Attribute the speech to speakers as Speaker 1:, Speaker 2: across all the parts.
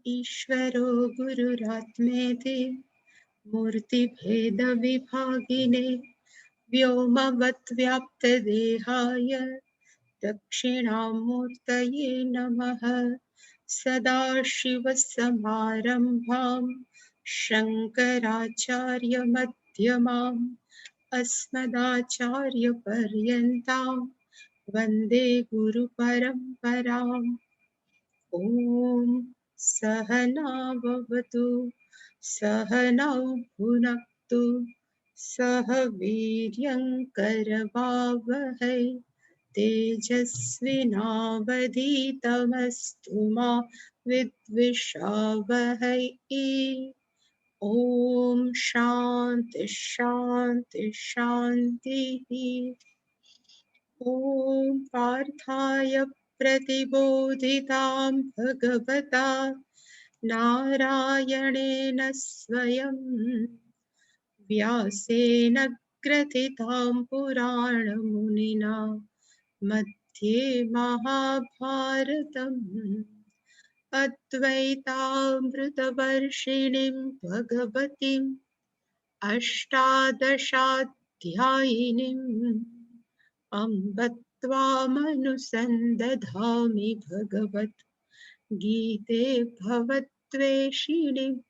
Speaker 1: ईश्वरो गुरुरात्मेति मूर्तिभेदविभागिने व्योमवद्व्याप्तदेहाय दक्षिणामूर्तये नमः। सदाशिवसमारम्भां शङ्कराचार्यमध्यमाम् अस्मदाचार्यपर्यन्तां वन्दे गुरुपरम्पराम्। ॐ सहना भवतु सहनौ भुनक्तु सह वीर्यङ्करवावहै तेजस्विनावधीतमस्तु मा विद्विषावहै। ॐ शान्ति शान्ति शान्तिः। ॐ पार्थाय प्रतिबोधितां भगवता नारायणेन स्वयं व्यासेन ग्रथितां पुराणमुनिना मध्ये महाभारतम् अद्वैतामृतवर्षिणीं भगवतीम् अष्टादशाध्यायिनीम् अम्ब त्वामनुसन्दधामि भगवत् गीते भवद्वेषिणीम्।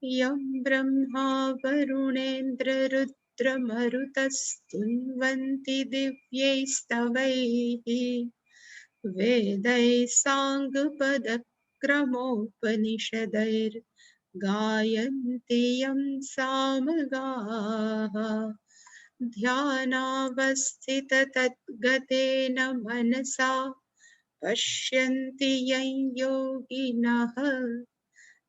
Speaker 1: यं ब्रह्मा वरुणेन्द्ररुद्रमरुतस्तुन्वन्ति दिव्यैस्तवैः वेदैः साङ्गपदक्रमोपनिषदैर्गायन्ति यं सामगाः। ध्यानावस्थिततद्गतेन मनसा पश्यन्ति यं योगिनः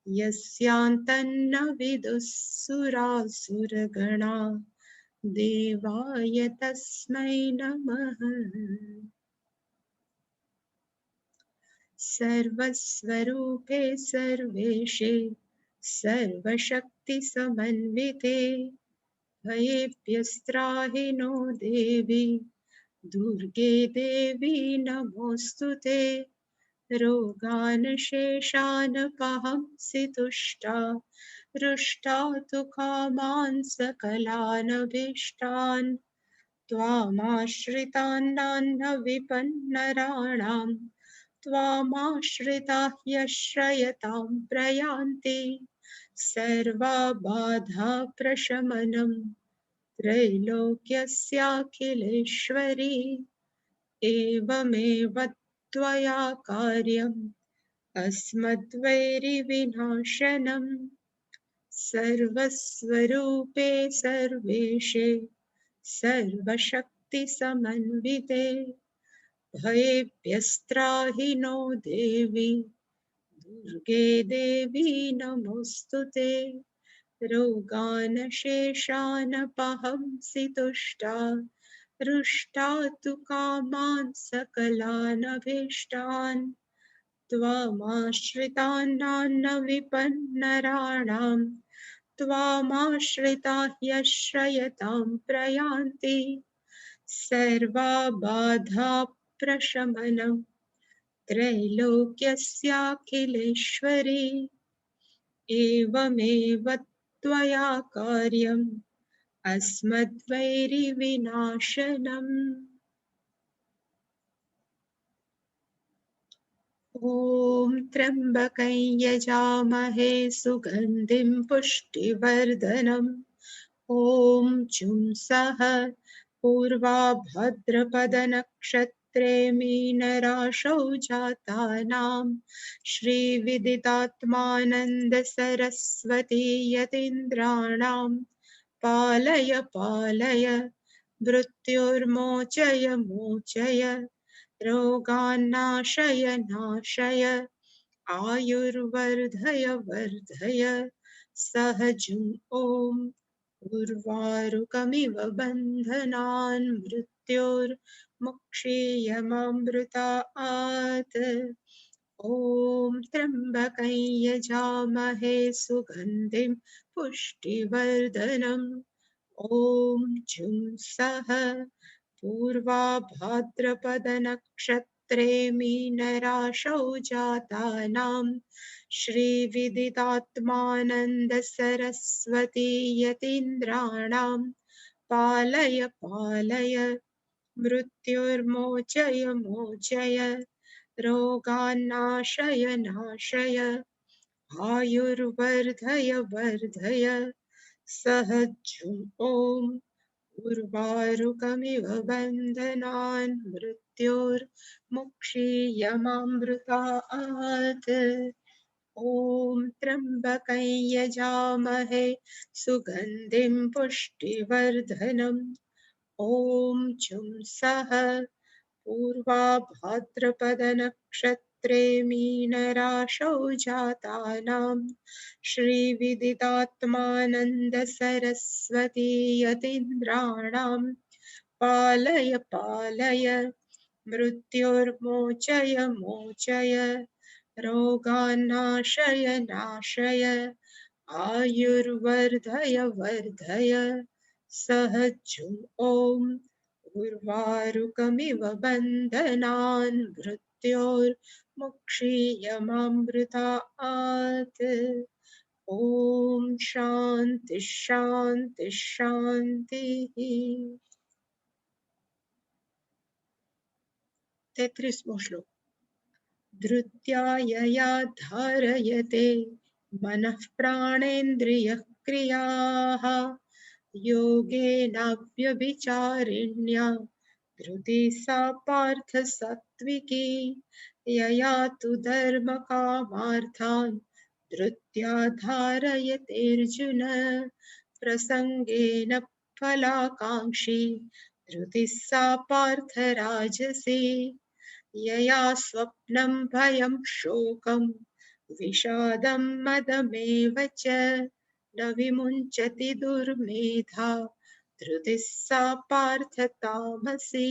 Speaker 1: यस्यान्तन्न विदुः सुरासुरगणा देवाय तस्मै नमः। सर्वस्वरूपे सर्वेशे सर्वशक्तिसमन्विते भयेभ्यस्त्राहि नो देवी दुर्गे देवी नमोऽस्तु ते। रोगान् शेषान् पहंसि तुष्टा रुष्टा तु कामान् सकलानभीष्टान् त्वामाश्रितान् विपन्नराणां त्वामाश्रिताः यश्रयतां प्रयान्ति। सर्वबाधा प्रशमनं त्रैलोक्यस्याखिलेश्वरी एवमेव त्वया कार्यम् अस्मद्वैरिविनाशनम्। सर्वस्वरूपे सर्वेशे सर्वशक्तिसमन्विते भयेभ्यस्त्राहि नो देवी दुर्गे देवी नमोऽस्तु ते। रोगान् शेषान् पहंसि तुष्टा रुष्टा तु कामान् सकलानभीष्टान् त्वामाश्रितान् विपन्नराणां त्वामाश्रिताः यश्रयतां प्रयान्ति। सर्वबाधा प्रशमनं त्रैलोक्यस्याखिलेश्वरी एवमेव त्वया कार्यम् अस्मद्वैरिविनाशनम्। ॐ त्र्यम्बकं यजामहे सुगन्धिं पुष्टिवर्धनम्। ॐ जुंसः पूर्वा भाद्रपदनक्षत्रे मीनराशौ जातानां श्रीविदितात्मानन्दसरस्वती यतीन्द्राणां पालय पालय मृत्युर्मोचय मोचय रोगान्नाशय नाशय आयुर्वर्धय वर्धय। सहजम् ॐ उर्वारुकमिव बन्धनान् मृत्योर्मुक्षीयमामृतात्। ॐ त्र्यम्बकं यजामहे सुगन्धिं पुष्टिवर्धनम्। ॐ जुंसः पूर्वा भाद्रपदनक्षत्रे नक्षत्रे मीनराशौ जातानां श्रीविदितात्मानन्द सरस्वती यतीन्द्राणां पालय पालय मृत्युर्मोचय मोचय रोगान्नाशय नाशय आयुर्वर्धय वर्धय सहज्जुम् ॐ उर्वारुकमिव बन्धनान् मृत्योर्मुक्षीयमामृतात् ॐ त्र्यम्बकं यजामहे सुगन्धिं पुष्टिवर्धनम् ॐ चं सः पूर्वा भाद्रपदनक्षत्रे मीनराशौ जातानां श्रीविदितात्मानन्द सरस्वती यतीन्द्राणां पालय पालय मृत्योर्मोचय मोचय रोगान्नाशय नाशय आयुर्वर्धय वर्धय सहज्जुम् ॐ उर्वारुकमिव बन्धनान् मृत्योर्मुक्षीयमामृतात् ॐ शान्ति शान्ति शान्तिः। 33मो श्लोक। धृत्यायया धारयते मनः प्राणेन्द्रियः क्रियाः योगेनाव्यभिचारिण्या धृति सा पार्थ सात्विकी यया तु धर्मकामार्थान् धृत्या धारयतेऽर्जुन प्रसङ्गेन फलाकाङ्क्षी धृतिः सा पार्थ राजसी यया स्वप्नं भयं शोकं विषादं मदमेव च न विमुञ्चति दुर्मेधा धृतिः सा पार्थ तामसी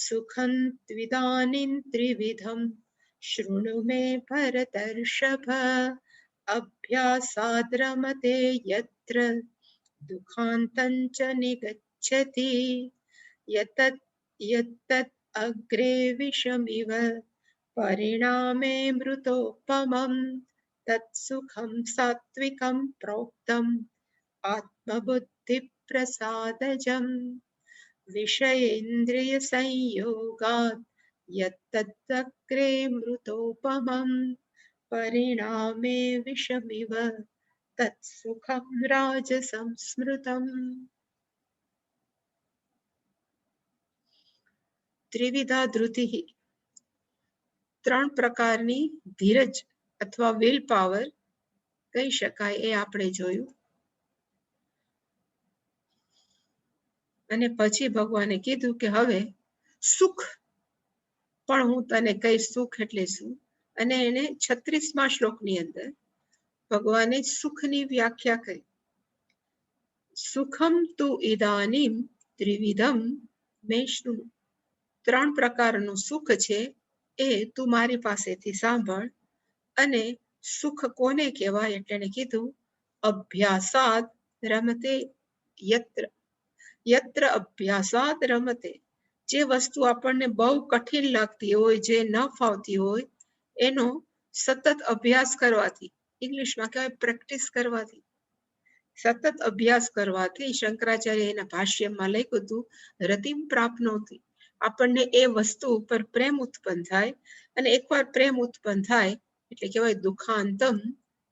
Speaker 1: सुखं त्विदानीं त्रिविधं शृणु मे भरतर्षभ अभ्यासाद् रमते यत्र दुःखान्तं च निगच्छति यत्तत् अग्रे विषमिव परिणामे मृतोपमं तत्सुखं सात्विकं प्रोक्तम् आत्मबुद्धिप्रसादजम् विषयेन्द्रियसंयोगात् यत्तदग्रे मृतोपमं परिणामे विषमिव तत्सुखं राजसं स्मृतम्। त्रिविधा धृति ત્રણ પ્રકારની ધીરજ અથવા વિલ પાવર કહી શકાય એ આપણે જોયું અને પછી ભગવાને કીધું કે હવે સુખ પણ હું તને કહીશ સુખ એટલે શું અને એને 36મા શ્લોકની અંદર ભગવાને સુખની વ્યાખ્યા કરી સુખમ તુ ઇદાનીમ ત્રિવિધમ મે શૃણુ ત્રણ પ્રકારનું સુખ છે એ તું મારી પાસેથી સાંભળ અને સુખ કોને કહેવાય એટલે એને કીધું અભ્યાસાદ રમતે યત્ર યત્ર અભ્યાસાદ રમતે જે વસ્તુ આપણને બહુ કઠિન લાગતી હોય જે ન ફાવતી હોય એનો સતત અભ્યાસ કરવાથી ઇંગ્લિશમાં કહેવાય પ્રેક્ટિસ કરવાથી સતત અભ્યાસ કરવાથી શંકરાચાર્ય એના ભાષ્યમાં લખ્યું હતું રતિમ પ્રાપ્નોતિ આપણને એ વસ્તુ ઉપર પ્રેમ ઉત્પન્ન થાય અને એકવાર પ્રેમ ઉત્પન્ન થાય એટલે કહેવાય દુઃખાંતમ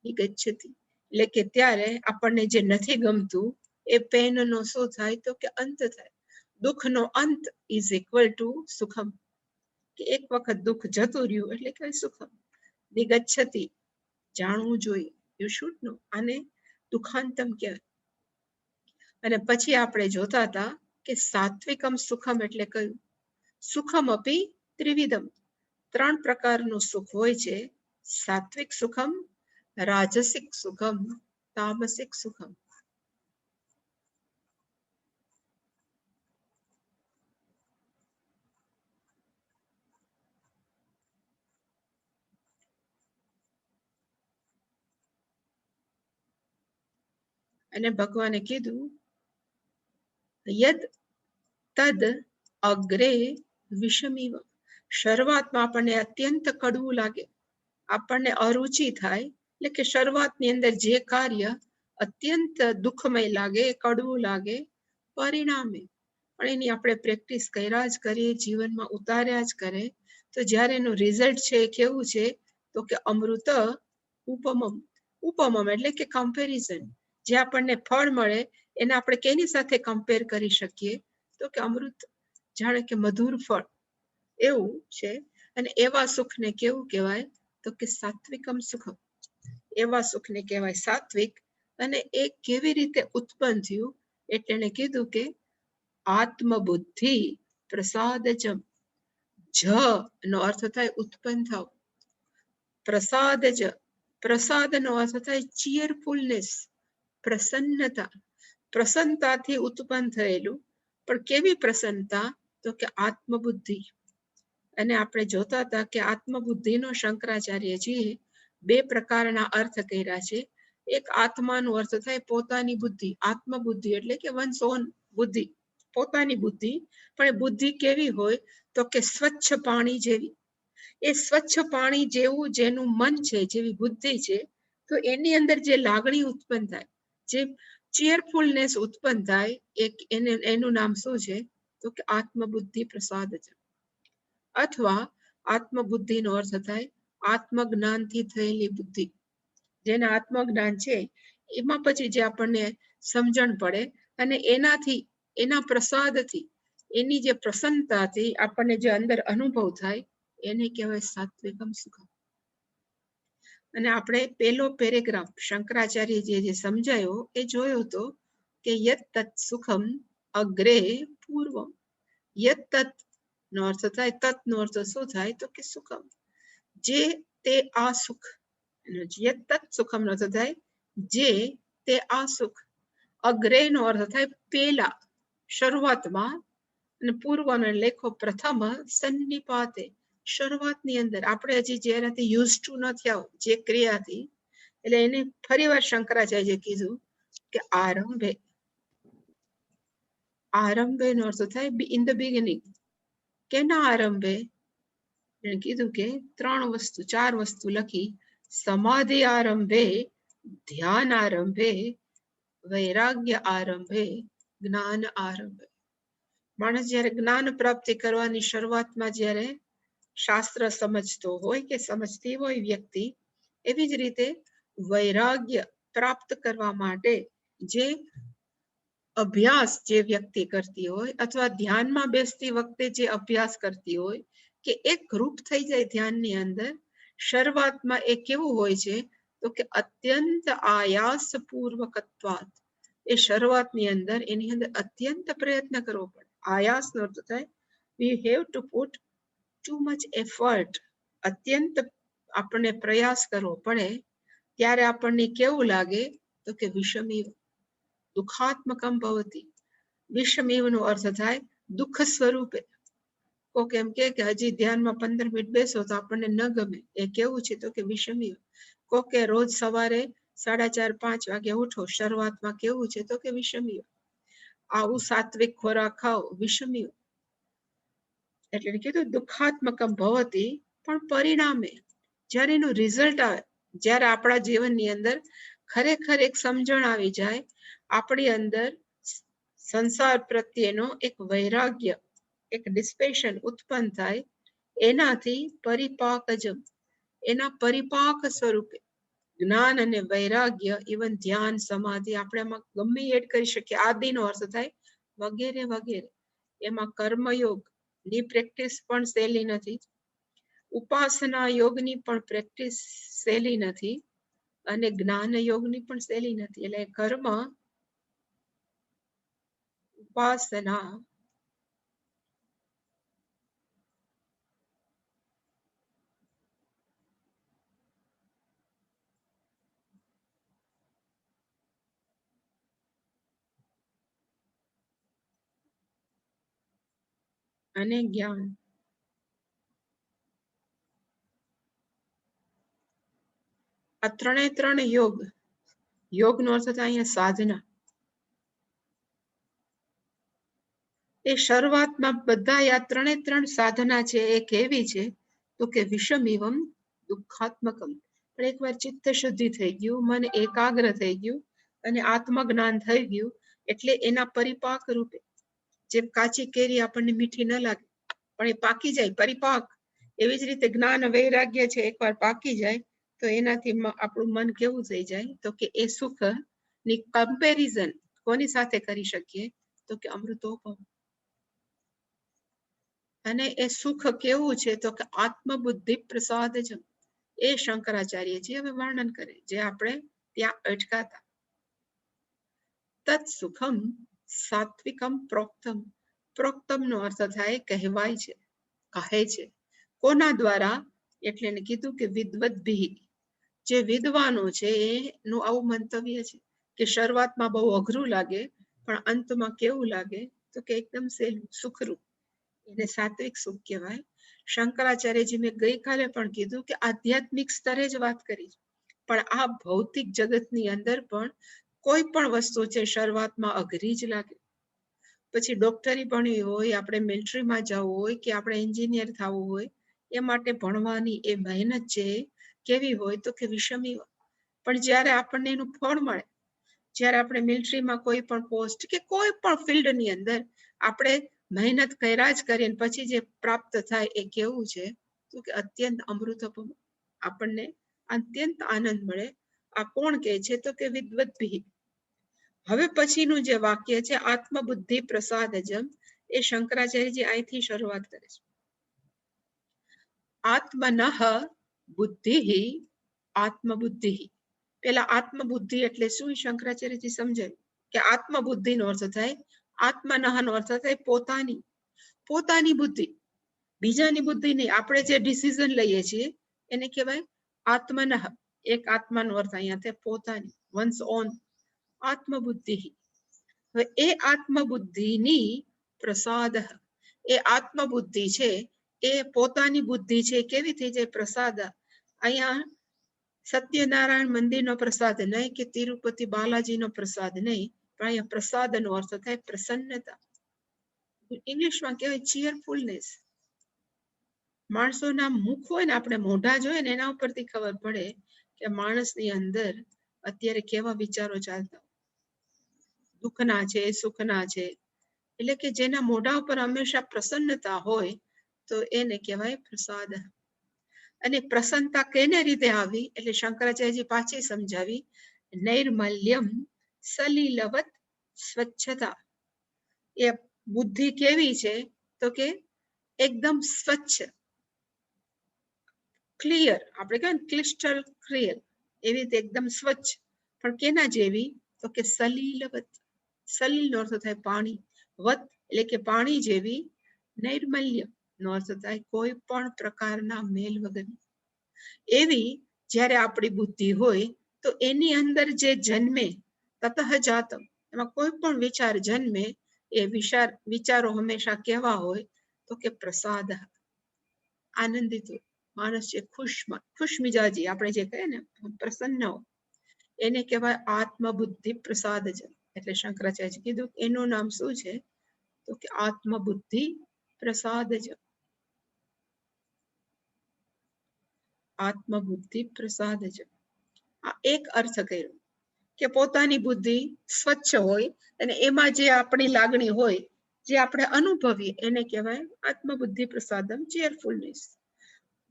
Speaker 1: નિગચ્છતિ એટલે કે ત્યારે આપણને જે નથી ગમતું એ પેનનો શું થાય તો કે અંત થાય દુઃખનો અંત ઇઝ ઇક્વલ ટુ સુખમ કે એક વખત દુઃખ જતું રહ્યું એટલે કે સુખમ નિગચ્છતિ જાણવું જોઈએ યુ શુડ નો આને દુઃખાંતમ કહેવાય અને પછી આપણે જોતા હતા કે સાત્વિકમ સુખમ એટલે કયું સુખમ અપી ત્રિવિધમ ત્રણ પ્રકારનું સુખ હોય છે સાત્વિક સુખમ રાજસિક સુખમ તામસિક સુખમ અને ભગવાને કીધું યદ તદ અગ્રે વિષમિવ શરૂઆતમાં આપણને અત્યંત કડવું લાગે, આપણને અરુચિ થાય, એટલે કે શરૂઆતની અંદર જે કાર્ય અત્યંત દુઃખમય લાગે, કડવું લાગે, પરિણામે પણ એની આપણે પ્રેક્ટિસ કર્યા જ કરીએ, જીવનમાં ઉતાર્યા જ કરે, તો જ્યારે એનું રિઝલ્ટ છે એ કેવું છે, તો કે અમૃત ઉપમમ. ઉપમમ એટલે કે કમ્પેરિઝન. જે આપણને ફળ મળે એને આપણે કેની સાથે કમ્પેર કરી શકીએ, તો કે અમૃત, જાણે કે મધુર ફળ એવું છે. અને એવા સુખને કેવું કહેવાય, તો કે સાત્વિકમ સુખમ. એવા સુખને કહેવાય સાત્વિક. અને એ કેવી રીતે ઉત્પન્ન થયું, એટલે એને કીધું કે આત્મબુદ્ધિ પ્રસાદજમ. જ નો અર્થ થાય ઉત્પન્ન થાવ. પ્રસાદજ, પ્રસાદનો અર્થ થાય ચીયરફુલનેસ, પ્રસન્નતા. પ્રસન્નતાથી ઉત્પન્ન થયેલું. પણ કેવી પ્રસન્નતા, તો કે આત્મબુદ્ધિ. અને આપણે જોતા હતા કે આત્મબુદ્ધિનો શંકરાચાર્યજીએ બે પ્રકારના અર્થ કર્યા છે. એક આત્માનો અર્થ થાય પોતાની બુદ્ધિ. આત્મબુદ્ધિ એટલે કે વન્સ ઓન બુદ્ધિ, પોતાની બુદ્ધિ. પણ એ બુદ્ધિ કેવી હોય, તો કે સ્વચ્છ પાણી જેવી. એ સ્વચ્છ પાણી જેવું જેનું મન છે, જેવી બુદ્ધિ છે, તો એની અંદર જે લાગણી ઉત્પન્ન થાય, જે ચીયરફુલનેસ ઉત્પન્ન થાય, એનું નામ શું છે, તો કે આત્મબુદ્ધિ પ્રસાદ છે. અથવા આત્મબુદ્ધિનો અર્થ થાય આત્મજ્ઞાનથી થયેલી બુદ્ધિ. જેને આત્મજ્ઞાન છે એમાં પછી જે આપણને સમજણ પડે, અને એનાથી, એના પ્રસાદથી, એની જે પ્રસન્નતાથી આપણને જે અંદર અનુભવ થાય, એને કહેવાય સાત્વિકમ સુખમ. અને આપણે પેલો પેરેગ્રાફ શંકરાચાર્યજીએ જે સમજાયો એ જોયો તો કે યત તત સુખમ અગ્રે પૂર્વમ. યત તત નો અર્થ થાય, તત નો અર્થ શું થાય, તો કે સુખમ. જે તે આ સુખ. યત તત સુખમ નો અર્થ થાય જે તે આ સુખ. અગ્રે નો અર્થ થાય પેલા, શરૂઆતમાં. અને પૂર્વનો લેખો પ્રથમ સન્નિપાતે, શરૂઆતની અંદર. આપણે હજી જેનાથી યુઝ ટુ ન થયા હોય, જે ક્રિયાથી, એટલે એને ફરી વાર શંકરાચાર્ય કીધું કે આરંભે. આરંભે નો અર્થ થાય ઇન ધ બિગિનિંગ. કેના આરંભે, એને કીધું કે 3 વસ્તુ 4 વસ્તુ લખી. સમાધિ આરંભે, ધ્યાન આરંભે, વૈરાગ્ય આરંભે, જ્ઞાન આરંભે. માણસ જ્યારે જ્ઞાન પ્રાપ્તિ કરવાની શરૂઆતમાં જ્યારે શાસ્ત્ર સમજતો હોય કે સમજતી હોય વ્યક્તિ, એવી જ રીતે વૈરાગ્ય પ્રાપ્ત કરવા માટે જે અભ્યાસ જે વ્યક્તિ કરતી હોય, અથવા ધ્યાનમાં બેસતી વખતે જે અભ્યાસ કરતી હોય, કે એક ગ્રુપ થઈ જાય ધ્યાનની અંદર. શરૂઆતમાં એ કેવું હોય છે, તો કે અત્યંત આયાસપૂર્વકત્વાત. એ શરૂઆતની અંદર એની અંદર અત્યંત પ્રયત્ન કરવો પડે. આયાસનો અર્થ થાય we have to put too much effort. અત્યંત આપણને પ્રયાસ કરવો પડે. ત્યારે આપણને કેવું લાગે, તો કે વિષમીવ, દુઃખાત્મકમ ભવતી. વિષમીવ નો અર્થ થાય દુઃખ સ્વરૂપે. કોક એમ કે હજી ધ્યાનમાં 15 મિનિટ બેસો તો આપણને ન ગમે, એ કેવું છે, તો કે વિષમીવ. કોકે રોજ સવારે 4:30-5 વાગે ઉઠો, શરૂઆતમાં કેવું છે, તો કે વિષમીવ. આવું સાત્વિક ખોરાક ખાઓ, વિષમીવ. એટલે કીધું દુઃખાત્મકમ ભવતી. પણ પરિણામે જ્યારે એનું રિઝલ્ટ આવે, જ્યારે આપણા જીવનની અંદર ખરેખર એક સમજણ આવી જાય, આપણી અંદર સંસાર પ્રત્યેનો એક વૈરાગ્ય, એક ડિસ્પેશન ઉત્પન્ન થાય, એનાથી પરિપાકજમ, એના પરિપાક સ્વરૂપે જ્ઞાન અને વૈરાગ્ય, ઇવન ધ્યાન, સમાધિ, આપણે એમાં ગમે એડ કરી શકીએ. આદિનો અર્થ થાય વગેરે વગેરે. એમાં કર્મયોગ ની પ્રેક્ટિસ પણ સહેલી નથી, ઉપાસના યોગની પણ પ્રેક્ટિસ સહેલી નથી, અને જ્ઞાન યોગની પણ સહેલી નથી. એટલે કર્મ, ઉપાસના, અને જ્ઞાન. આ 3 યોગ. યોગનો અર્થ થાય અહીંયા સાધના. એ શરૂઆતમાં બધા આ ત્રણે ત્રણ સાધના છે એ કેવી છે તો કે વિષમિવમ દુઃખાત્મકમ. પણ એકવાર ચિત્ત શુદ્ધિ થઈ ગયું, મન એકાગ્ર થઈ ગયું અને આત્મજ્ઞાન થઈ ગયું એટલે એના પરિપાક રૂપે, જેમ કાચી કેરી આપણને મીઠી ન લાગે પણ એ પાકી જાય પરિપાક, એવી જ રીતે જ્ઞાન વૈરાગ્ય છે એકવાર પાકી જાય તો એનાથી આપણું મન કેવું થઈ જાય તો કે એ સુખ ની કમ્પેરિઝન કોની સાથે કરી શકીએ તો કે અમૃતોપમ. અને એ સુખ કેવું છે તો કે આત્મબુદ્ધિ પ્રસાદ જ, એ શંકરાચાર્યજી હવે વર્ણન કરે જે આપણે ત્યાં અટકાતા. તત્ સુખમ સાત્વિકમ પ્રોક્તમ. પ્રોક્તમ નો અર્થ થાય કહેવાય છે, કહે છે. કોના દ્વારા? એટલે એને કીધું કે વિદ્વદ્ભિ, જે વિદ્વાનો છે એનું આવું મંતવ્ય છે કે શરૂઆતમાં બહુ અઘરું લાગે પણ અંતમાં કેવું લાગે તો કે એકદમ સહેલું સુખરૂપ, એને સાત્વિક સુખ કહેવાય. શંકરાચાર્યજી મેં ગઈકાલે પણ કીધું કે આધ્યાત્મિક સ્તરે જ વાત કરી, પણ આ ભૌતિક જગતની અંદર પણ કોઈ પણ વસ્તુ છે શરૂઆતમાં અઘરી જ લાગે. પછી ડોક્ટરી ભણવી હોય, આપણે મિલિટરીમાં જવું હોય કે આપણે એન્જિનિયર થવું હોય, એ માટે ભણવાની એ મહેનત છે કેવી હોય તો કે વિષમી. પણ જ્યારે આપણને એનું ફળ મળે, જ્યારે આપણે મિલિટરીમાં કોઈ પણ પોસ્ટ કે કોઈ પણ ફિલ્ડની અંદર આપણે મહેનત કર્યા જ કરીએ પછી જે પ્રાપ્ત થાય એ કેવું છે તો કે અત્યંત અમૃતપમ, આપણને અત્યંત આનંદ મળે. આ કોણ કહે છે તો કે વિદ્વદ્ભિ. હવે પછીનું જે વાક્ય છે આત્મબુદ્ધિ પ્રસાદજમ, એ શંકરાચાર્યજી અહીંથી શરૂઆત કરે છે. આત્મનઃ બુદ્ધિ આત્મબુદ્ધિ. પેલા આત્મબુદ્ધિ એટલે શું શંકરાચાર્યજી સમજાવ્યું કે આત્મબુદ્ધિ નો અર્થ થાય, આત્મનઃ નો અર્થ થાય પોતાની, પોતાની બુદ્ધિ, બીજાની બુદ્ધિ નહીં. આપણે જે ડિસિઝન લઈએ છીએ એને કહેવાય આત્મનઃ. એક આત્માનો અર્થ અહીંયા થાય પોતાની, વન્સ ઓન, આત્મબુદ્ધિ. હવે એ આત્મબુદ્ધિની પ્રસાદ, એ આત્મબુદ્ધિ છે એ પોતાની બુદ્ધિ છે કેવી થઈ જાય પ્રસાદ. અહીંયા સત્યનારાયણ મંદિરનો પ્રસાદ નહીં કે તિરુપતિ બાલાજીનો પ્રસાદ નહીં, પણ અહીંયા પ્રસાદનો અર્થ થાય પ્રસન્નતા. ઇંગ્લિશમાં કહેવાય ચીયરફુલનેસ. માણસોના મુખ હોય ને, આપણે મોઢા જોઈએ ને એના ઉપરથી ખબર પડે કે માણસની અંદર અત્યારે કેવા વિચારો ચાલતા, દુઃખના છે સુખના છે. એટલે કે જેના મોઢા ઉપર હંમેશા પ્રસન્નતા હોય તો એને કહેવાય પ્રસાદ. અને પ્રસન્નતા કેને રીતે આવી એટલે શંકરાચાર્યજી પાછી સમજાવી, નૈર્મલ્યમ સલીલવત સ્વચ્છતા. એ બુદ્ધિ કેવી છે તો કે એકદમ સ્વચ્છ, ક્લિયર, આપણે કહેવાય ક્લિસ્ટલ ક્લિયર, એવી રીતે એકદમ સ્વચ્છ. પણ કેના જેવી તો કે સલીલવત. સલીલ નો અર્થ થાય પાણી, વત એટલે કે પાણી જેવી, નૈર્મલ્ય નો અર્થ થાય કોઈ પણ પ્રકારના મેલ વગરની. એવી જ્યારે આપણી બુદ્ધિ હોય તો એની અંદર જે જન્મે તતઃ જાતમ, એમાં કોઈ પણ વિચાર જન્મે એ વિચારો હંમેશા કેવા હોય તો કે પ્રસાદ, આનંદિત હોય. માણસ જે ખુશ મિજાજી, આપણે જે કહીએ ને પ્રસન્ન હોય, એને કહેવાય આત્મબુદ્ધિ પ્રસાદ જ. એટલે શંકરાચાર્ય કીધું એનું નામ શું છે તો કે આત્મબુદ્ધિ પ્રસાદ જ. આત્મબુદ્ધિ પ્રસાદ જ. આ એક અર્થ કર્યો કે પોતાની બુદ્ધિ સ્વચ્છ હોય અને એમાં જે આપણી લાગણી હોય, જે આપણે અનુભવીએ એને કહેવાય આત્મબુદ્ધિ પ્રસાદમ, ચેરફુલનેસ.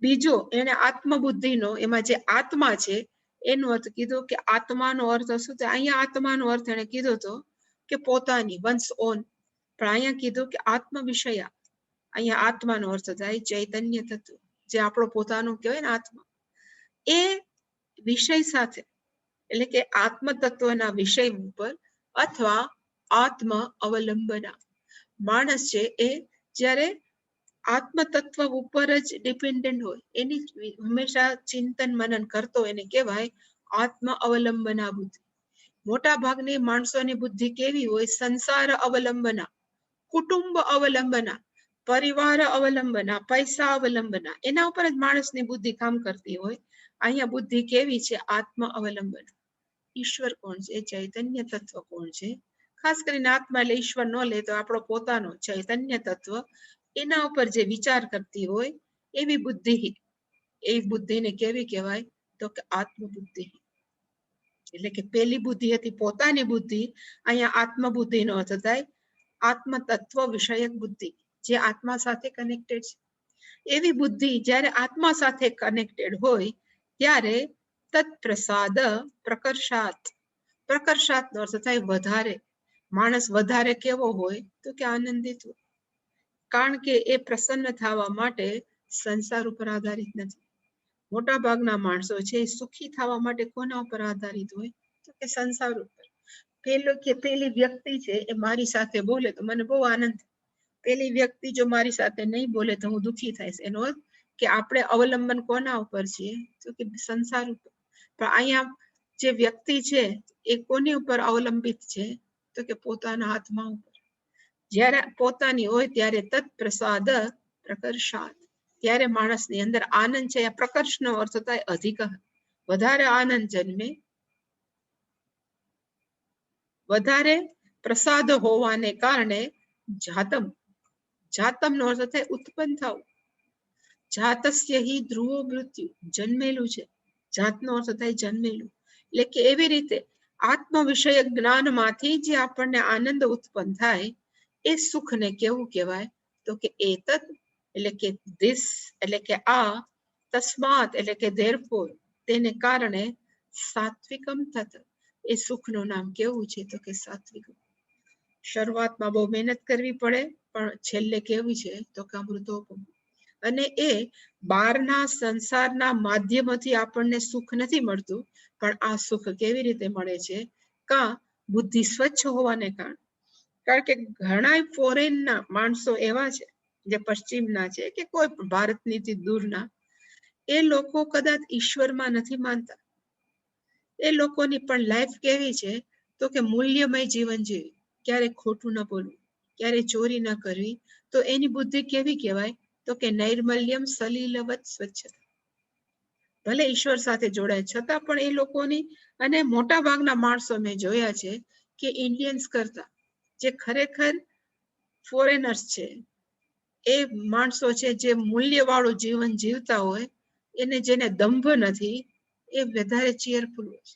Speaker 1: બીજો એને આત્મબુદ્ધિનો એમાં જે આત્મા છે એનો અર્થ કીધો કે આત્માનો અર્થ શું થાય. અહીંયા આત્માનો અર્થ એને કીધો હતો કે પોતાની, વન્સ ઓન. પણ અહીંયા કીધું કે આત્મ વિષયા. અહીંયા આત્માનો અર્થ થાય ચૈતન્ય તત્વ, જે આપણો પોતાનો કહેવાય ને આત્મા, એ વિષય સાથે, એટલે કે આત્મ તત્વના વિષય ઉપર અથવા આત્મ અવલંબના. માણસ છે એ જ્યારે આત્મ તત્વ ઉપર જ ડિપેન્ડન્ટ હોય, એની હંમેશા ચિંતન મનન કરતો, એને કહેવાય આત્મ અવલંબના બુદ્ધિ. મોટા ભાગની માણસોની બુદ્ધિ કેવી હોય? સંસાર અવલંબના, કુટુંબ અવલંબના, પરિવાર અવલંબના, પૈસા અવલંબના, એના ઉપર જ માણસની બુદ્ધિ કામ કરતી હોય. અહીંયા બુદ્ધિ કેવી છે? આત્મ અવલંબન. ઈશ્વર કોણ છે? ચૈતન્ય તત્વ કોણ છે? ખાસ કરીને આત્મા એટલે ઈશ્વર ન લે તો આપણો પોતાનો ચૈતન્ય તત્વ એના ઉપર જે વિચાર કરતી હોય એવી બુદ્ધિ, એ બુદ્ધિને કેવી કહેવાય તો કે આત્મબુદ્ધિ. એટલે કે પેલી બુદ્ધિ હતી પોતાની બુદ્ધિ, અહીંયા આત્મબુદ્ધિનો અર્થ થાય આત્મ તત્વ વિષયક બુદ્ધિ, જે આત્મા સાથે કનેક્ટેડ છે. એવી બુદ્ધિ જ્યારે આત્મા સાથે કનેક્ટેડ હોય ત્યારે તત્પ્રસાદ પ્રકર્ષાત, પ્રકર્ષાત નો અર્થ થાય વધારે. માણસ વધારે કેવો હોય તો કે આનંદિત હોય, કારણ કે એ પ્રસન્ન થવા માટે સંસાર ઉપર આધારિત નથી. મોટા ભાગના માણસો છે એ સુખી થવા માટે કોના ઉપર આધારિત હોય તો કે સંસાર ઉપર. પેલી વ્યક્તિ છે એ મારી સાથે બોલે તો મને બહુ આનંદ, પેલી વ્યક્તિ જો મારી સાથે નહીં બોલે તો હું દુઃખી થઈશ. એનો અર્થ કે આપણે અવલંબન કોના ઉપર છીએ તો કે સંસાર ઉપર. પણ અહીંયા જે વ્યક્તિ છે એ કોની ઉપર અવલંબિત છે તો કે પોતાના આત્મા ઉપર. જ્યારે પોતાની હોય ત્યારે તત્પ્રસાદ પ્રકર્ષાત, ત્યારે માણસની અંદર આનંદ છે. પ્રકર્ષનો અર્થ થાય અધિક, વધારે આનંદ જન્મે. વધારે પ્રસાદ હોવાને કારણે જાતમ, જાતમ નો અર્થ થાય ઉત્પન્ન થવું. જાતસ્ય હિ ધ્રુવો મૃત્યુ, જન્મેલું છે. જાતનો અર્થ થાય જન્મેલું. એટલે કે એવી રીતે આત્મ વિષયક જ્ઞાનમાંથી જે આપણને આનંદ ઉત્પન્ન થાય એ સુખને કેવું કહેવાય તો કે એતત, એટલે કે ધીસ, એટલે કે આ, તસ્માત એટલે કે ધેરફોર, તેને કારણે સાત્વિકમ તત, એ સુખનું નામ કેવું છે તો કે સાત્વિકમ. શરૂઆતમાં બહુ મહેનત કરવી પડે પણ છેલ્લે કેવી છે તો કે અમૃતોપમ. અને એ બહારના સંસારના માધ્યમથી આપણને સુખ નથી મળતું, પણ આ સુખ કેવી રીતે મળે છે? કા બુદ્ધિ સ્વચ્છ હોવાને કારણે. કારણ કે ઘણા ફોરેનના માણસો એવા છે જે પશ્ચિમના છે કે કોઈ ભારતની દૂરના, એ લોકો કદાચ ઈશ્વરમાં નથી માનતા. એ લોકોની પણ લાઈફ કેવી છે તો કે મૂલ્યમય જીવન જીવે, ક્યારે ખોટું ન બોલવું, ક્યારે ચોરી ન કરવી. તો એની બુદ્ધિ કેવી કહેવાય તો કે નૈર્મલ્યમ સલીલવત સ્વચ્છતા. ભલે ઈશ્વર સાથે જોડાય છતાં પણ એ લોકોની, અને મોટા ભાગના માણસો મેં જોયા છે કે ઇન્ડિયન્સ કરતા જે ખરેખર ફોરેનર્સ છે, એ માણસો છે જે મૂલ્યવાળું જીવન જીવતા હોય, એને જેને દંભ નથી એ વધારે ચીયરફુલ હોય છે.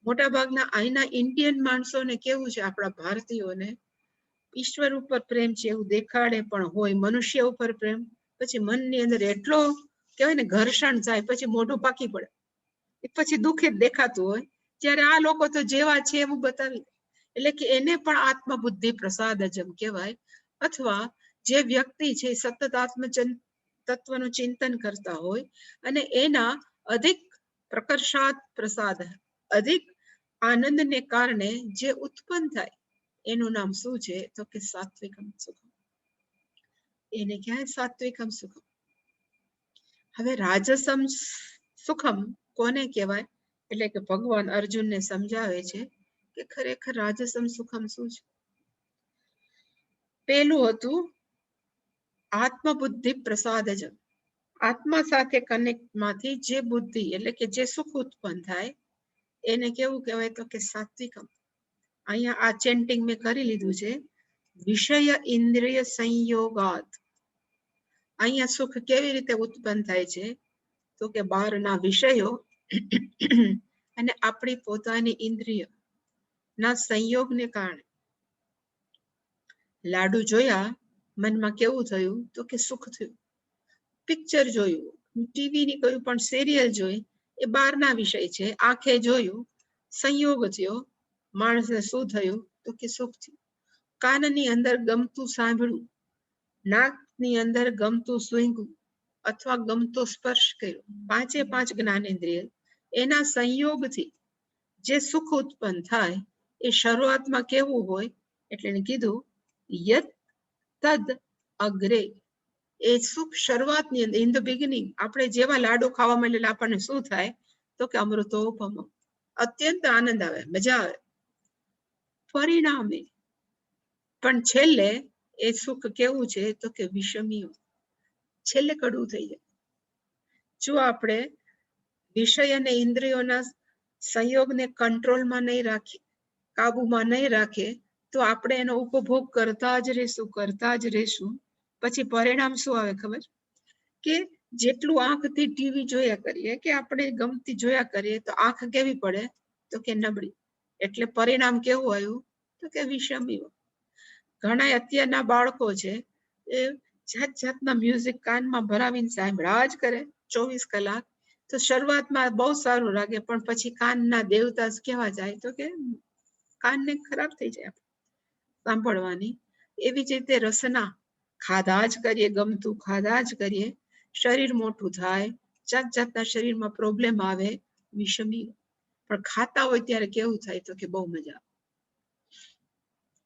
Speaker 1: મોટા ભાગના અહીંના ઇન્ડિયન માણસોને કેવું છે, આપણા ભારતીયોને ઈશ્વર ઉપર પ્રેમ છે એવું દેખાડે પણ હોય, મનુષ્ય ઉપર પ્રેમ, પછી મનની અંદર એટલો કહેવાય ને ઘર્ષણ થાય, પછી મોઢું પાકી પડે, એ પછી દુઃખિત દેખાતું હોય. જ્યારે આ લોકો તો જેવા છે એવું બતાવી દે. એટલે કે એને પણ આત્મબુદ્ધિ પ્રસાદ જમ કહેવાય. અથવા જે વ્યક્તિ છે સતત આત્મ તત્વનું ચિંતન કરતા હોય અને એના અધિક પ્રકર્ષાત પ્રસાદ, અધિક આનંદને કારણે જે ઉત્પન્ન થાય એનું નામ શું છે તો કે સાત્વિકમ સુખમ. એને કહેવાય સાત્વિકમ સુખમ. હવે રાજસમ સુખમ કોને કહેવાય? એટલે કે ભગવાન અર્જુનને સમજાવે છે કે ખરેખર રાજસમ સુખમ શું છે. પેલું હતું આત્મબુદ્ધિ પ્રસાદજમ, આત્મા સાથે કનેક્ટ માંથી જે બુદ્ધિ એટલે કે જે સુખ ઉત્પન્ન થાય એને કેવું કહેવાય તો કે સાત્વિકમ. અહીંયા આ ચેન્ટિંગ મેં કરી લીધું છે, વિષય ઇન્દ્રિય સંયોગાત. અહીંયા સુખ કેવી રીતે ઉત્પન્ન થાય છે તો કે બહારના વિષયો અને આપણી પોતાની ઇન્દ્રિય ના સંયોગને કારણે. લાડુ જોયા, મનમાં કેવું થયું તો કે સુખ થયું. પિક્ચર જોયું, ટીવીની કોઈ પણ સિરિયલ જોઈ, એ બહારના વિષય છે, આંખે જોયું, સંયોગ થયો, માણસને શું થયું તો કે સુખ થયું. કાનની અંદર ગમતું સાંભળ્યું, નાકની અંદર ગમતું સૂંઘ્યું અથવા ગમતો સ્પર્શ કર્યો, પાંચે પાંચ જ્ઞાનેન્દ્રિય, એના સંયોગથી જે સુખ ઉત્પન્ન થાય એ શરૂઆતમાં કેવું હોય એટલે એને કીધું યત તદ અગ્રે. એ સુખ શરૂઆતની અંદર, ઇન ધ બિગિનિંગ, આપણે જેવા લાડુ ખાવા મળે આપણને શું થાય તો કે અમૃતોપમ, અત્યંત આનંદ આવે, મજા આવે. પરિણામે પણ છેલ્લે એ સુખ કેવું છે તો કે વિષમીય, છેલ્લે કડવું થઈ જાય. જો આપણે વિષય અને ઇન્દ્રિયોના સંયોગને કંટ્રોલમાં નહીં રાખીએ, કાબુમાં નહીં રાખીએ, તો આપણે એનો ઉપભોગ કરતા જ રહેશું. પછી પરિણામ શું આવે ખબર? કે જેટલું આંખથી ટીવી જોયા કરીએ કે આપણે ગમતી જોયા કરીએ તો આંખ કેવી પડે? તો કે નબળી. એટલે પરિણામ કેવું આવ્યું? તો કે વિષમી. ઘણા અત્યારના બાળકો છે એ જાત જાતના મ્યુઝિક કાનમાં ભરાવીને સાંભળ્યા જ કરે 24 કલાક. તો શરૂઆતમાં બહુ સારું લાગે, પણ પછી કાનના દેવતા કેવા જાય? તો કે કાનને ખરાબ થઈ જાય સાંભળવાની. એવી જ રીતે રસના ખાધા જ કરીએ, ગમતું ખાધા જ કરીએ, શરીર મોટું થાય, જાત જાતના શરીરમાં પ્રોબ્લેમ આવે, વિષમી. પણ ખાતા હોય ત્યારે કેવું થાય? તો કે બહુ મજા.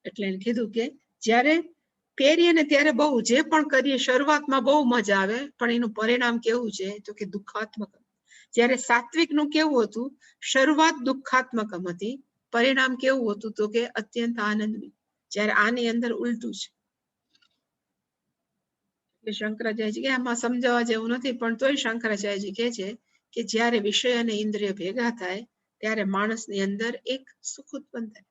Speaker 1: એટલે એને કીધું કે જ્યારે પહેરીએ ને ત્યારે બહુ, જે પણ કરીએ શરૂઆતમાં બહુ મજા આવે, પણ એનું પરિણામ કેવું છે? તો કે દુઃખાત્મક. જ્યારે સાત્વિક નું કેવું હતું? શરૂઆત દુઃખાત્મક હતી, પરિણામ કેવું હતું? તો કે અત્યંત આનંદમય. જ્યારે આની અંદર ઉલટું છે. એટલે શંકરાચાર્યજી કે આમાં સમજાવવા જેવું નથી, પણ તોય શંકરાચાર્યજી કહે છે કે જ્યારે વિષય અને ઇન્દ્રિય ભેગા થાય ત્યારે માણસની અંદર એક સુખ ઉત્પન્ન થાય.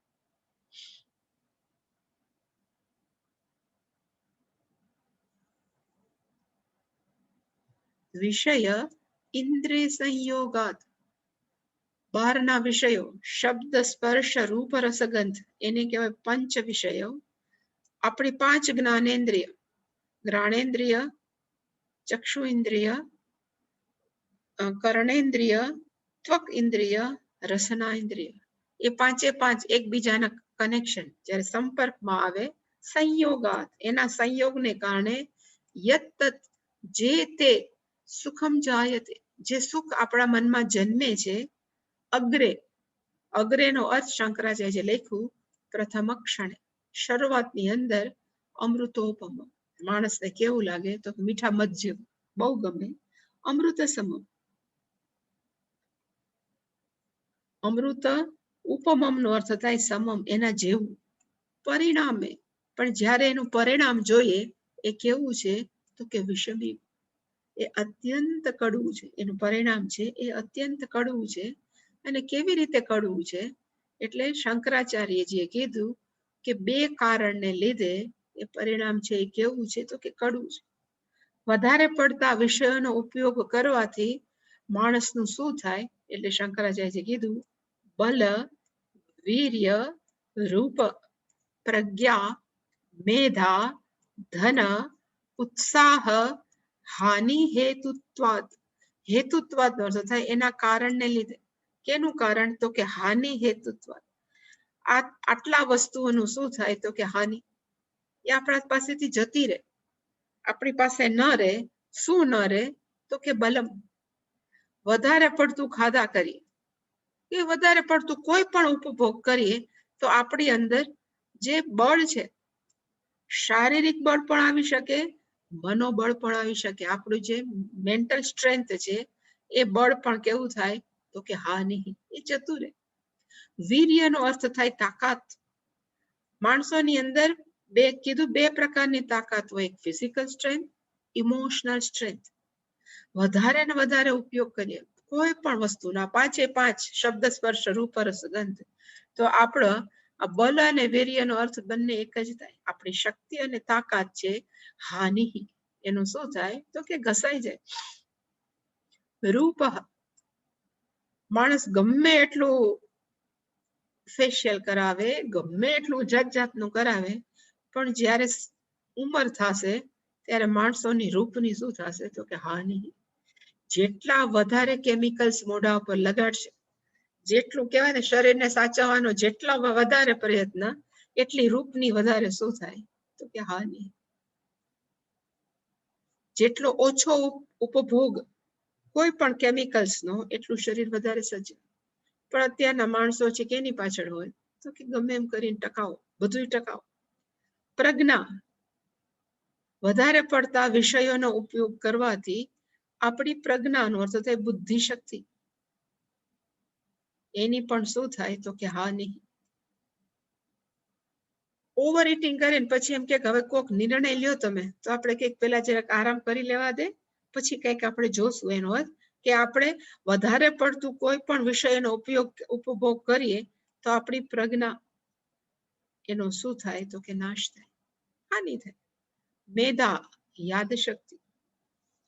Speaker 1: વિષય ઇન્દ્રિય સંયોગાત, બહારના વિષયો, શબ્દ, સ્પર્શ, રૂપ, રસગંધ, એને કહેવાય પંચ વિષયો. આપણી 5 જ્ઞાનેન્દ્રિય, ઘ્રાણેન્દ્રિય, ચક્ષુ ઇન્દ્રિય, કર્ણેન્દ્રિય, ત્વક ઇન્દ્રિય, રસના ઇન્દ્રિય, એ 5 એકબીજાના કનેક્શન જ્યારે સંપર્કમાં આવે, સંયોગાત, એના સંયોગને કારણે યત જે તે સુખમ જાયતે, જે સુખ આપણા મનમાં જન્મે છે, અગ્રે, અગ્રેનો અર્થ શંકરાચાર્ય લખ્યું પ્રથમ ક્ષણે, શરૂઆતની અંદર અમૃતોપમ. માણસને કેવું લાગે? તો મીઠા મધ જેવું, બહુ ગમે. અમૃત સમ, અમૃત ઉપમમ નો અર્થ થાય સમમ, એના જેવું. પરિણામે, પણ જ્યારે એનું પરિણામ જોઈએ એ કેવું છે? તો કે વિષમી. એ અત્યંત કડવું છે. એનું પરિણામ છે એ અત્યંત કડવું છે. અને કેવી રીતે કડવું છે? એટલે શંકરાચાર્યજીએ કીધું કે 2 કારણને લીધે એ પરિણામ છે એ કેવું છે? તો કે કડવું છે. વધારે પડતા વિષયોનો ઉપયોગ કરવાથી માણસનું શું થાય? એટલે શંકરાચાર્યજીએ કીધું બલ, વીર્ય, રૂપ, પ્રજ્ઞા, મેધા, ધન, ઉત્સાહ, હાનિ હેતુત્વાદ. હેતુત્વાદ નો અર્થ થાય એના કારણને લીધે. કેનું કારણ? તો કે હાનિ હેતુત્વાદ. આટલા વસ્તુઓનું શું થાય? તો કે હાનિ. એ આપણા પાસેથી જતી રહે, આપણી પાસે ન રહે. શું ન રહે? તો કે બલમ. વધારે પડતું ખાધા કરીએ કે વધારે પડતું કોઈ પણ ઉપભોગ કરીએ તો આપણી અંદર જે બળ છે, શારીરિક બળ પણ આવી શકે, મનોબળ પણ આવી શકે. આપણું જે મેન્ટલ સ્ટ્રેન્થ છે એ બળ પણ કેવું થાય? તો કે હાનિ, એ જતું રહે. વીર્યનો અર્થ થાય તાકાત. માણસોની અંદર કીધું 2 પ્રકારની તાકાત હોય, એક ફિઝિકલ સ્ટ્રેન્થ, ઇમોશનલ સ્ટ્રેન્થ. વધારે ને વધારે ઉપયોગ કરીએ કોઈ પણ વસ્તુના 5 શબ્દ, સ્પર્શ, રૂપ, રસ, ગંધ, તો આપણો આ બલ અને વીર્યનો અર્થ બંને એક જ થાય. આપણી શક્તિ અને તાકાત છે હાનિ, એનું શું થાય? તો કે ઘસાઈ જાય. રૂપ, માણસ ગમે એટલું ફેશિયલ કરાવે, ગમે એટલું જાત જાતનું કરાવે, પણ જ્યારે ઉંમર થશે ત્યારે માણસોની રૂપની શું થશે? તો કે હાનિ. જેટલા વધારે કેમિકલ્સ મોઢા ઉપર લગાડશે, જેટલું કહેવાય ને શરીરને સાચવવાનો જેટલા વધારે પ્રયત્ન, એટલી રૂપની વધારે શું થાય? તો કે હાનિ. જેટલો ઓછો ઉપભોગ કોઈ પણ કેમિકલ્સનો, એટલું શરીર વધારે સજ્જ. પણ અત્યારના માણસો છે કે એની પાછળ હોય તો કે ગમે એમ કરીને ટકાવો, બધું ટકાવો. પ્રજ્ઞા, વધારે પડતા વિષયોનો ઉપયોગ કરવાથી આપણી પ્રજ્ઞાનો અર્થ થાય બુદ્ધિ શક્તિ, એની પણ શું થાય? તો કે હાનિ. ઓવર ઇટિંગ કરીને પછી એમ કે હવે કોઈક નિર્ણય લ્યો તમે, તો આપણે કંઈક પેલા જરાક આરામ કરી લેવા દે, પછી કંઈક આપણે જોશું. એનો અર્થ કે આપણે વધારે પડતું કોઈ પણ વિષયનો ઉપભોગ કરીએ તો આપણી પ્રજ્ઞા એનો શું થાય તો કે નાશ થાય, હાનિ થાય. મેધા યાદશક્તિ,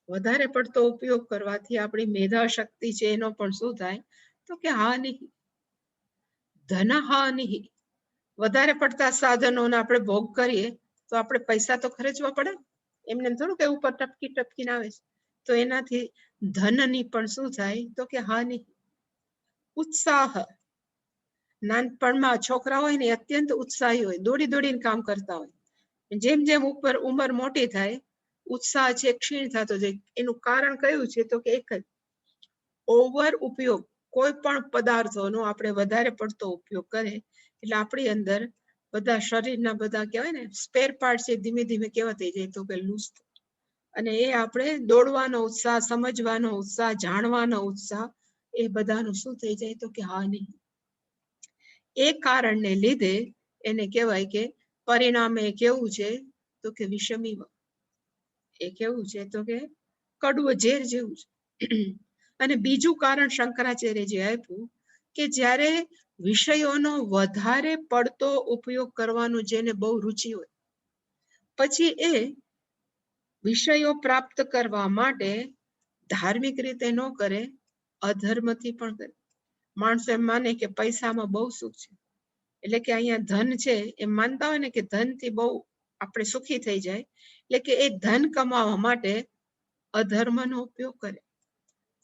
Speaker 1: વધારે પડતો ઉપયોગ કરવાથી આપણી મેધા શક્તિ છે એનો પણ શું થાય તો કે હાનિ. ધન હાનિ, વધારે પડતા સાધનોને આપણે ભોગ કરીએ તો આપણે પૈસા તો ખર્ચવા પડે, એમને થોડું કે ઉપર ટપકી ટપકીને આવે છે. તો એનાથી ધનની પણ શું થાય તો કે હાનિ. ઉત્સાહ, નાનપણમાં છોકરા હોય ને અત્યંત ઉત્સાહી હોય, દોડી દોડીને કામ કરતા હોય. જેમ જેમ ઉપર ઉંમર મોટી થાય ઉત્સાહ છે ક્ષીણ થતો જાય. એનું કારણ કયું છે તો કે એક જ, ઓવર ઉપયોગ. કોઈ પણ પદાર્થોનો આપણે વધારે પડતો ઉપયોગ કરે એટલે આપણી અંદર બધા શરીરના બધા કહેવાય ને સ્પેર પાર્ટ છે ધીમે ધીમે કેવા થઈ જાય તો કે લૂઝ. અને એ આપણે દોડવાનો ઉત્સાહ, સમજવાનો ઉત્સાહ, જાણવાનો ઉત્સાહ, એ બધાનું શું થઈ જાય તો કે હાનિ. એ કારણને લીધે એને કહેવાય કે પરિણામે કેવું છે તો કે વિષમી. એ કેવું છે તો કે કડવું ઝેર જેવું છે. અને બીજું કારણ શંકરાચાર્યજી આપ્યું કે જ્યારે વિષયોનો વધારે પડતો ઉપયોગ કરવાનું જેને બહુ રુચિ હોય, પછી એ વિષયો પ્રાપ્ત કરવા માટે ધાર્મિક રીતે ન કરે, અધર્મથી પણ કરે. માણસો એમ માને કે પૈસામાં બહુ સુખ છે, એટલે કે અહીંયા ધન છે એમ માનતા હોય ને કે ધનથી બહુ આપણે સુખી થઈ જાય, એટલે કે એ ધન કમાવા માટે અધર્મનો ઉપયોગ કરે.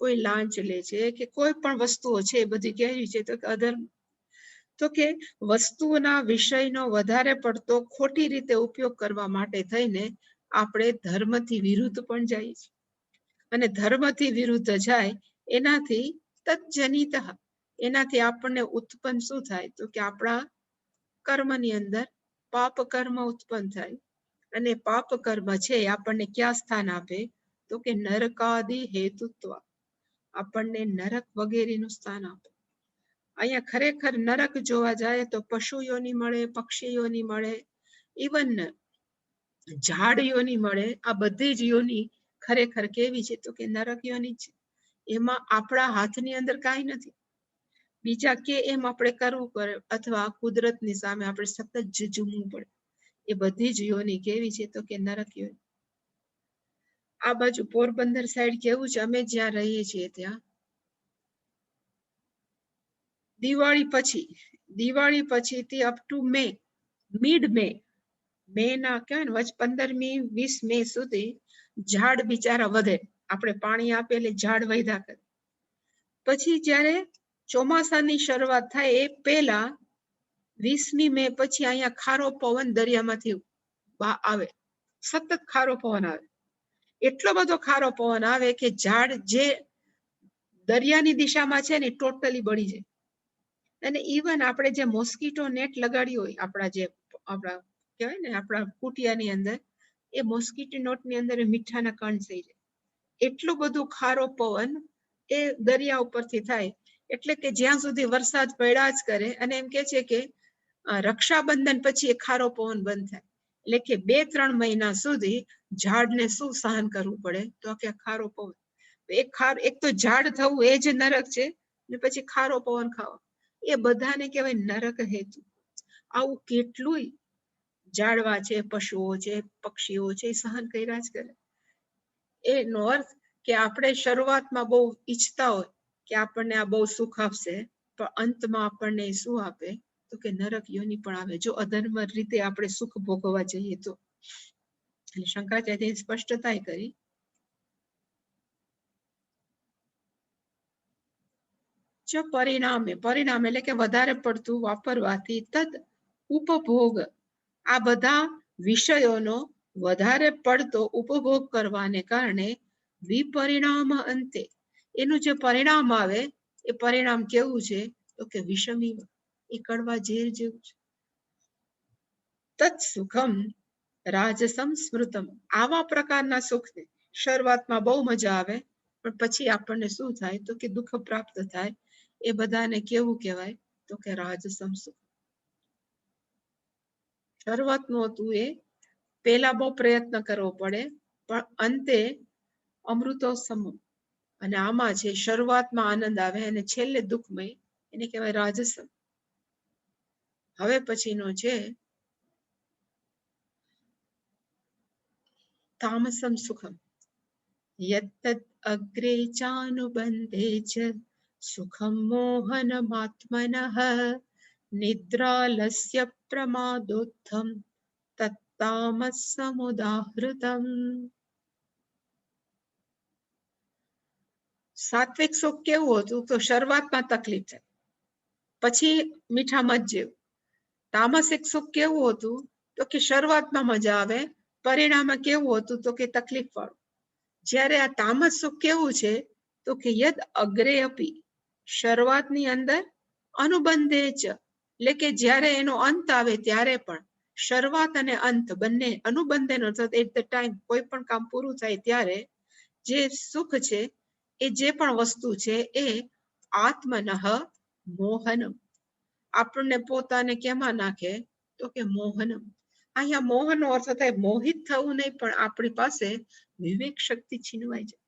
Speaker 1: કોઈ લાંચ લે છે કે કોઈ પણ વસ્તુઓ છે એ બધી કેવી છે તો કે અધર્મ. તો કે વસ્તુઓના વિષયનો વધારે પડતો ખોટી રીતે ઉપયોગ કરવા માટે થઈને આપણે ધર્મથી વિરુદ્ધ પણ જાય છે. અને ધર્મથી વિરુદ્ધ જાય એનાથી તજ્જનિત, એનાથી આપણને ઉત્પન્ન શું થાય તો કે આપણા કર્મની અંદર પાપ કર્મ ઉત્પન્ન થાય. અને પાપ કર્મ છે આપણને ક્યાં સ્થાન આપે તો કે નરકાદિ હેતુત્વ, આપણને નરક વગેરેનું સ્થાન આપે. અહીંયા ખરેખર નરક જોવા જાય તો પશુઓની મળે, પક્ષીઓની મળે, ઇવન ઝાડ યોની મળે. આ બધી જ યોની ખરેખર કેવી છે તો કે નરક યોની છે. એમાં આપણા હાથની અંદર કાંઈ નથી. બીજા કે એમ આપણે કરવું પડે અથવા કુદરતની સામે આપણે સતત ઝઝૂમવું પડે. એ બધી જ યોની કેવી છે તો કે નરક યોની. આ બાજુ પોરબંદર સાઈડ કેવું છે, અમે જ્યાં રહીએ છીએ ત્યાં દિવાળી પછીથી અપ ટુ મે, મિડ મે ના કહેવાય ને 15મી 20 મે સુધી ઝાડ બિચારા વધે. આપણે પાણી આપે એટલે ઝાડ વધ્યા કરે. પછી જ્યારે ચોમાસાની શરૂઆત થાય એ પહેલા 20મી મે પછી અહીંયા ખારો પવન દરિયામાંથી આવે, સતત ખારો પવન આવે. એટલો બધો ખારો પવન આવે કે ઝાડ જે દરિયાની દિશામાં છે ને ટોટલી બળી જાય. અને ઇવન આપણે જે મોસ્કીટો નેટ લગાડી હોય આપણા કહેવાય ને આપણા કુટિયાની અંદર, એ મોસ્કીટો નેટની અંદર મીઠાના કણ થઈ જાય. એટલું બધું ખારો પવન એ દરિયા ઉપરથી થાય. એટલે કે જ્યાં સુધી વરસાદ પડ્યા જ કરે, અને એમ કે છે કે રક્ષાબંધન પછી એ ખારો પવન બંધ થાય. એટલે કે 2-3 મહિના સુધી ઝાડને શું સહન કરવું પડે તો કે ખારો પવન. એક તો ઝાડ થવું એ જ નરક છે, ને પછી ખારો પવન ખાવો, એ બધાને કહેવાય નરક હેતુ. આવું કેટલું ઝાડવા છે, પશુઓ છે, પક્ષીઓ છે, સહન કર્યા જ કરે. એનો અર્થ કે આપણે શરૂઆતમાં બહુ ઈચ્છતા હોય કે આપણને આ બહુ સુખ આપશે, પણ અંતમાં આપણને શું આપે તો કે નરક યોની પણ આવે, જો અધર્મ રીતે આપણે સુખ ભોગવવા જઈએ તો. શંકરાચાર્યએ સ્પષ્ટતા કરી. પરિણામ એટલે કે વધારે પડતું વાપરવાથી તદ ઉપભોગ, આ બધા વિષયોનો વધારે પડતો ઉપભોગ કરવાને કારણે વિપરિણામ અંતે એનું જે પરિણામ આવે એ પરિણામ કેવું છે તો કે વિષમી, એ કડવા ઝેર જેવું છે. તત્ સુખમ રાજસમ સ્મૃતમ, આવા પ્રકારના સુખને શરૂઆતમાં બહુ મજા આવે, પણ પછી આપણને શું થાય તો કે દુઃખ પ્રાપ્ત થાય. એ બધાને કેવું કહેવાય તો કે રાજસમ સુખ. શરૂઆતનું હતું એ પહેલા બહુ પ્રયત્ન કરવો પડે, પણ અંતે અમૃતો સમ. અને આમાં છે શરૂઆતમાં આનંદ આવે અને છેલ્લે દુઃખમય, એને કહેવાય રાજસમ. હવે પછીનો છે तामसं सुखम यत्तद् अग्रे चानुबन्धे च सुखं मोहनमात्मनः निद्रालस्य प्रमादोत्थं तत्तामसमुदाहृतम्। સાત્વિક સુખ કેવું હતું તો શરૂઆતમાં તકલીફ થાય, પછી મીઠા મધ જેવું. તામસિક સુખ કેવું હતું તો કે શરૂઆતમાં મજા આવે, પરિણામે કેવું હતું તો કે તકલીફ વાળું. જ્યારે આ તામસ સુખ કેવું છે તો કે યદ અગ્રે અપી, શરૂઆતની અંદર, અનુબંધે ચ, એટલે કે જ્યારે એનો અંત આવે ત્યારે પણ, શરૂઆત અને અંત બંને અનુબંધેનો અર્થ એટ ધ ટાઈમ, કોઈ પણ કામ પૂરું થાય ત્યારે જે સુખ છે એ જે પણ વસ્તુ છે એ આત્મનઃ મોહનમ, આપણને પોતાને કેમાં નાખે તો કે મોહનમ. અહીંયા મોહનનો અર્થ થાય મોહિત થવું નહીં, પણ આપણી પાસે વિવેક શક્તિ છીનવાઈ જાય.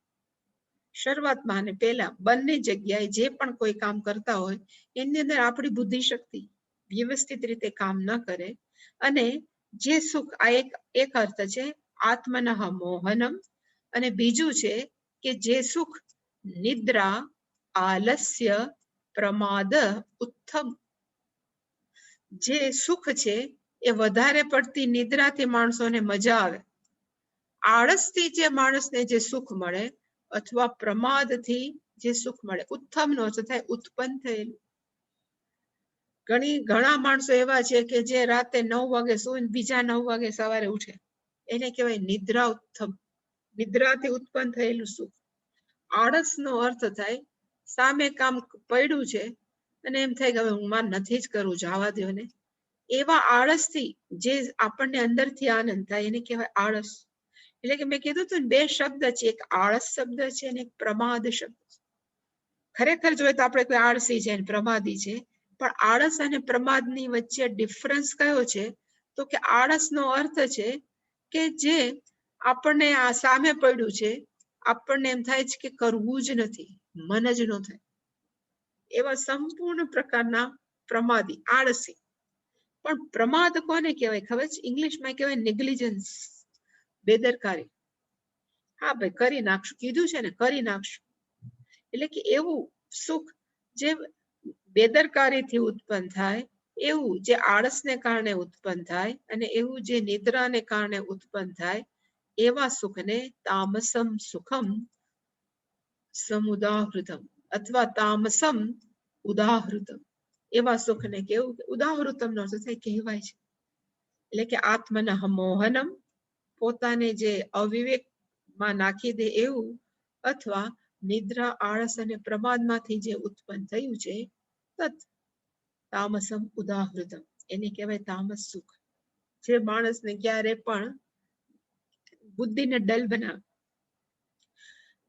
Speaker 1: શરૂઆતમાં અને પહેલા બંને જગ્યાએ જે પણ કોઈ કામ કરતા હોય એની અંદર આપણી બુદ્ધિ શક્તિ વ્યવસ્થિત રીતે કામ ન કરે, અને જે સુખ, આ એક અર્થ છે આત્મનઃ મોહનમ, અને બીજું છે કે જે સુખ નિદ્રા આલસ્ય પ્રમાદ ઉત્થમ, જે સુખ છે એ વધારે પડતી નિદ્રાથી માણસોને મજા આવે, આળસથી જે માણસને જે સુખ મળે અથવા પ્રમાદથી જે સુખ મળે, ઉત્થમનો અર્થ થાય ઉત્પન્ન થયેલું. ઘણા માણસો એવા છે કે જે રાતે 9 વાગે સુઈને બીજા 9 વાગે સવારે ઉઠે, એને કહેવાય નિદ્રા ઉત્થમ, નિદ્રાથી ઉત્પન્ન થયેલું સુખ. આળસનો અર્થ થાય સામે કામ પડ્યું છે અને એમ થાય કે હવે હું માર નથી જ કરવું, જવા દો ને, એવા આળસથી જે આપણને અંદરથી આનંદ થાય એને કહેવાય આળસ. એટલે કે મેં કીધું હતું બે શબ્દ છે, એક આળસ શબ્દ છે અને એક પ્રમાદ શબ્દ છે. ખરેખર જોઈએ તો આપણે કોઈ આળસી છે અને પ્રમાદી છે, પણ આળસ અને પ્રમાદની વચ્ચે ડિફરન્સ કયો છે તો કે આળસનો અર્થ છે કે જે આપણને આ સામે પડ્યું છે, આપણને એમ થાય છે કે કરવું જ નથી, મન જ ન થાય, એવા સંપૂર્ણ પ્રકારના પ્રમાદી, આળસી. પણ પ્રમાદ કોને કહેવાય ખબર છે? ઇંગ્લિશમાં કહેવાય નેગ્લિજન્સ, બેદરકારી. હા ભાઈ કરી નાખશું, કીધું છે ને કરી નાખશું. એટલે કે એવું સુખ જે બેદરકારીથી ઉત્પન્ન થાય, એવું જે આળસને કારણે ઉત્પન્ન થાય, અને એવું જે નિદ્રાને કારણે ઉત્પન્ન થાય, એવા સુખને તામસમ સુખમ સમુદાહૃતમ અથવા તામસમ ઉદાહૃતમ, એવા સુખને કેવું ઉદાહૃતમનો અર્થ થાય કહેવાય છે. એટલે કે આત્મનઃ મોહનમ, પોતાને જે અવિવેકમાં નાખી દે એવું, અથવા નિદ્રા, આળસ અને પ્રમાદમાંથી જે ઉત્પન્ન થયું છે તત તામસમ ઉદાહૃતમ, એને કહેવાય તામસ સુખ, જે માણસને ક્યારે પણ બુદ્ધિને ડલ બનાવે.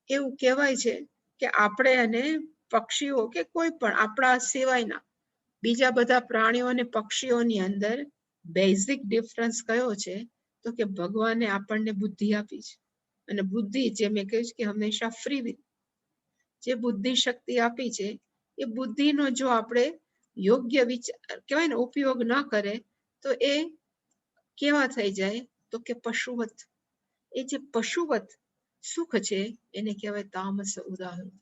Speaker 1: એવું કહેવાય છે કે આપણે અને પક્ષીઓ કે કોઈ પણ આપણા સિવાયના બીજા બધા પ્રાણીઓ અને પક્ષીઓની અંદર બેઝિક ડિફરન્સ કયો છે તો કે ભગવાને આપણને બુદ્ધિ આપી છે, અને બુદ્ધિ જે મેં કહ્યું છે કે હંમેશા ફ્રી વિલ, જે બુદ્ધિ શક્તિ આપી છે એ બુદ્ધિનો જો આપણે યોગ્ય વિચાર કહેવાય ને ઉપયોગ ન કરે તો એ કેવા થઈ જાય તો કે પશુવત. એ જે પશુવત સુખ છે એને કહેવાય તામસ ઉદાહરણ.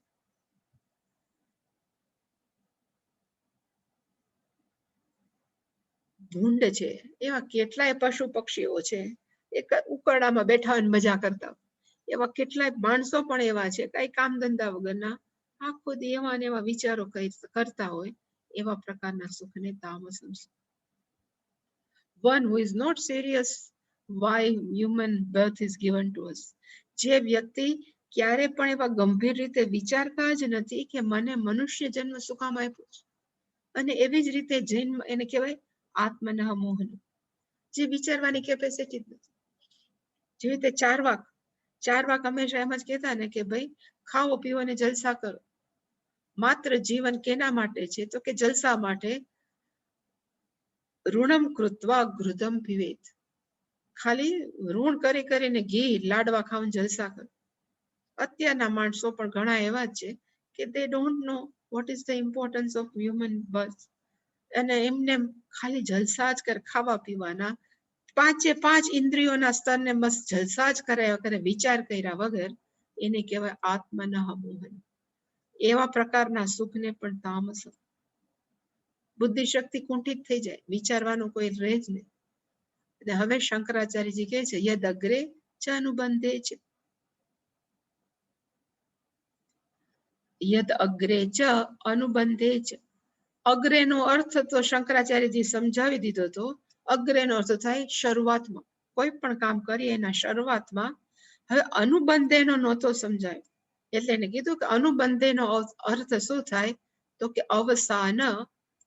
Speaker 1: ભૂંડ છે એવા કેટલાય પશુ પક્ષીઓ છે, એક ઉકરડામાં બેઠા હોય મજા કરતા, એવા કેટલાય માણસો પણ એવા છે કઈ કામ ધંધા વગરના, આખો દી એવા ને એવા વિચારો કરતા હોય, એવા પ્રકારના સુખને તામસમ. One who is not serious why human birth is given to us, જે વ્યક્તિ ક્યારે પણ એવા ગંભીર રીતે વિચારતા જ નથી કે મને મનુષ્ય જન્મ શું કામ આપ્યો છે, અને એવી જ રીતે જન્મ એને કહેવાય આત્મનઃ મોહન, જે વિચારવાની કેપેસિટી જ નથી. જેવી રીતે ચારવાક હંમેશા એમ જ કહેતા ને કે ભાઈ ખાઓ પીવો અને જલસા કરો. માત્ર જીવન કેના માટે છે તો કે જલસા માટે. ઋણમ કૃત્વા ઘૃતમ પીવેત, ખાલી ઋણ કરી કરીને ઘી લાડવા ખાવાનું જલસા કરો. અત્યારના માણસો પણ ઘણા એવા જ છે કે they don't know what is the importance of human birth, અને એમને ખાલી જલસા જ કરે, ખાવા પીવાના, પાંચે પાંચ ઇન્દ્રિયોના સ્તરને બસ જલસા જ કર્યા કરે, વિચાર કર્યા વગર, એને કહેવાય આત્મનઃ મોહન. એવા પ્રકારના સુખને પણ તામસ. બુદ્ધિ શક્તિ કુંઠિત થઈ જાય, વિચારવાનું કોઈ રહે જ નહીં. એટલે હવે શંકરાચાર્યજી કહે છે યદ અગ્રે ચ અનુબંધે છે, યદ અગ્રે ચ અનુબંધે છે. અગ્રેનો અર્થ તો શંકરાચાર્યજી સમજાવી દીધો હતો. અગ્રેનો અર્થ થાય શરૂઆતમાં, કોઈ પણ કામ કરીએ એના શરૂઆતમાં. હવે અનુબંધેનો નહોતો સમજાયો, એટલે એને કીધું કે અનુબંધેનો અર્થ શું થાય, તો કે અવસાન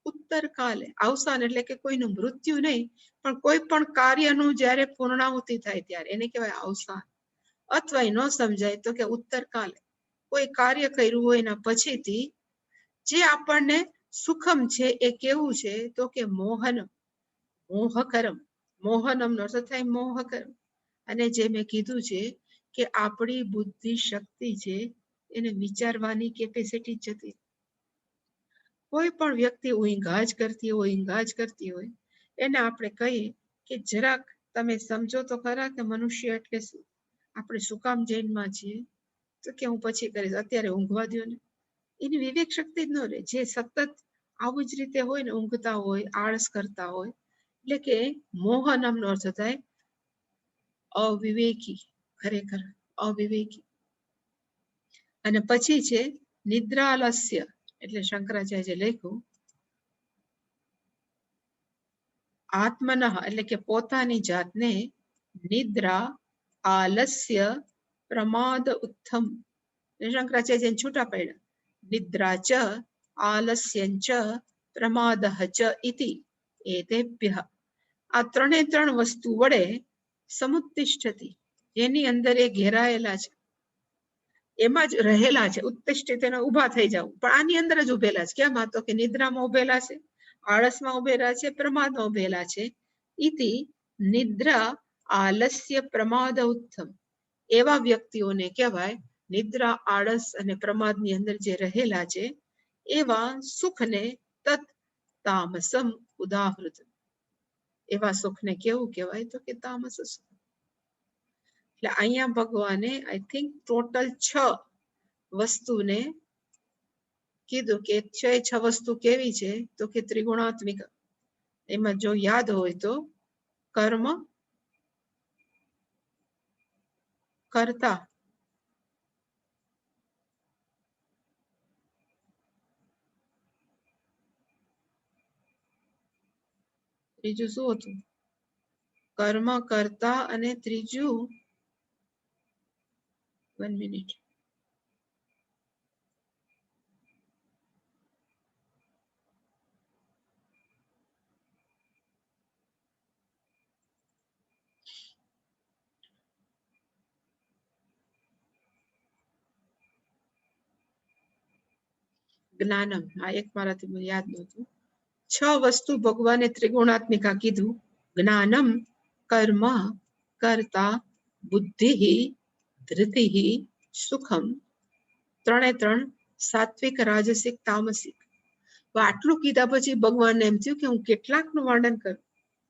Speaker 1: ઉત્તર કાલે. અવસાન એટલે કે કોઈનું મૃત્યુ નહીં, પણ કોઈ પણ કાર્યનું જ્યારે પૂર્ણાહુતિ થાય ત્યારે એને કહેવાય અવસાન. અથવા ન સમજાય તો કે ઉત્તર કાલે, કોઈ કાર્ય કર્યું હોય એના પછીથી જે આપણને સુખમ છે એ કેવું છે, તો કે મોહનમ, મોહકરમ. મોહનમ નો અર્થ થાય મોહકરમ. અને જે મેં કીધું છે કે આપણી બુદ્ધિ શક્તિ છે એને વિચારવાની કેપેસિટી જતી. કોઈ પણ વ્યક્તિ ઊંઘા જ કરતી હોય એને આપણે કહીએ કે જરાક તમે સમજો તો ખરા કે મનુષ્ય એટલે શું, આપણે શું કામ જૈનમાં છીએ, તો કે હું પછી કરીશ, અત્યારે ઊંઘવા દો ને. એની વિવેક શક્તિ જ ન રહે. જે સતત આવું જ રીતે હોય ને, ઊંઘતા હોય, આળસ કરતા હોય, એટલે કે મોહનમ નો અર્થ થાય અવિવેકી, ખરેખર અવિવેકી. અને પછી છે નિદ્રાલસ્ય, એટલે શંકરાચાર્ય લખ્યું આત્મનઃ, એટલે કે પોતાની જાતને નિદ્રા આલસ્ય પ્રમાદ ઉત્થમ. શંકરાચાર્ય છૂટા પડ્યા, નિદ્રા ચ આલસ્યંચ પ્રમાદઃ ચ ઇતિ એતેભ્યઃ. આ ત્રણ વસ્તુ વડે સમુત્તિષ્ઠતિ, જેની અંદર એ ઘેરાયેલા છે, એમાં જ રહેલા છે. ઉત્તિષ્ઠિત એને ઉભા થઈ જાવ, પણ આની અંદર જ ઉભેલા છે. કેમ? તો કે નિદ્રામાં ઉભેલા છે, આળસમાં ઉભેલા છે, પ્રમાદમાં ઉભેલા છે. ઇતિ નિદ્રા આલસ્ય પ્રમાદ ઉત્થમ. એવા વ્યક્તિઓને કહેવાય નિદ્રા, આળસ અને પ્રમાદની અંદર જે રહેલા છે એવા સુખને તત તામસમ ઉદાહૃત. એવા સુખને કેવું કહેવાય, તો કે તામસ સુખ. એટલે અહીંયા ભગવાને આઈ થિંક ટોટલ 6 વસ્તુને કીધું કે 6 વસ્તુ કેવી છે, તો કે ત્રિગુણાત્મિક. એમાં જો યાદ હોય તો કર્મ, કર્તા, ત્રીજું શું હતું? કર્મ, કર્તા, અને ત્રીજું 1 મિનિટ, જ્ઞાનમ. આ એક મારાથી યાદ નહોતું. 6 વસ્તુ ભગવાને ત્રિગુણાત્મિકા કીધું. જ્ઞાનમ, કર્મ, કર્તા, બુદ્ધિ, ધૃતિ, સુખમ. 3 સાત્વિક, રાજસિક, તામસિક. આટલું કીધા પછી ભગવાનને એમ થયું કે હું કેટલાકનું વર્ણન કરું.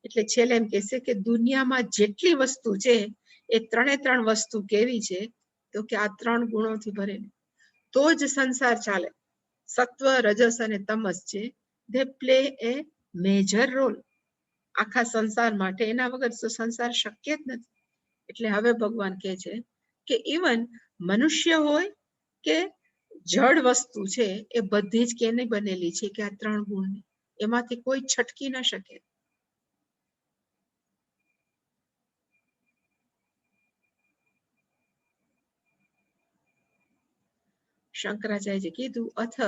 Speaker 1: એટલે છેલ્લે એમ કહેશે કે દુનિયામાં જેટલી વસ્તુ છે એ 3 વસ્તુ કેવી છે, તો કે આ 3 ગુણોથી ભરેલી. તો જ સંસાર ચાલે. સત્વ, રજસ અને તમસ છે, they play a major role આખા સંસાર માટે. એના વગર તો સંસાર શક્ય જ નથી. એટલે હવે ભગવાન કહે છે કે ઇવન મનુષ્ય હોય કે જળ વસ્તુ છે, એ બધી જ કેને બનેલી છે, કે આ 3 ગુણની. એમાંથી કોઈ છટકી ના શકે. શંકરાચાર્યએ કીધું અથ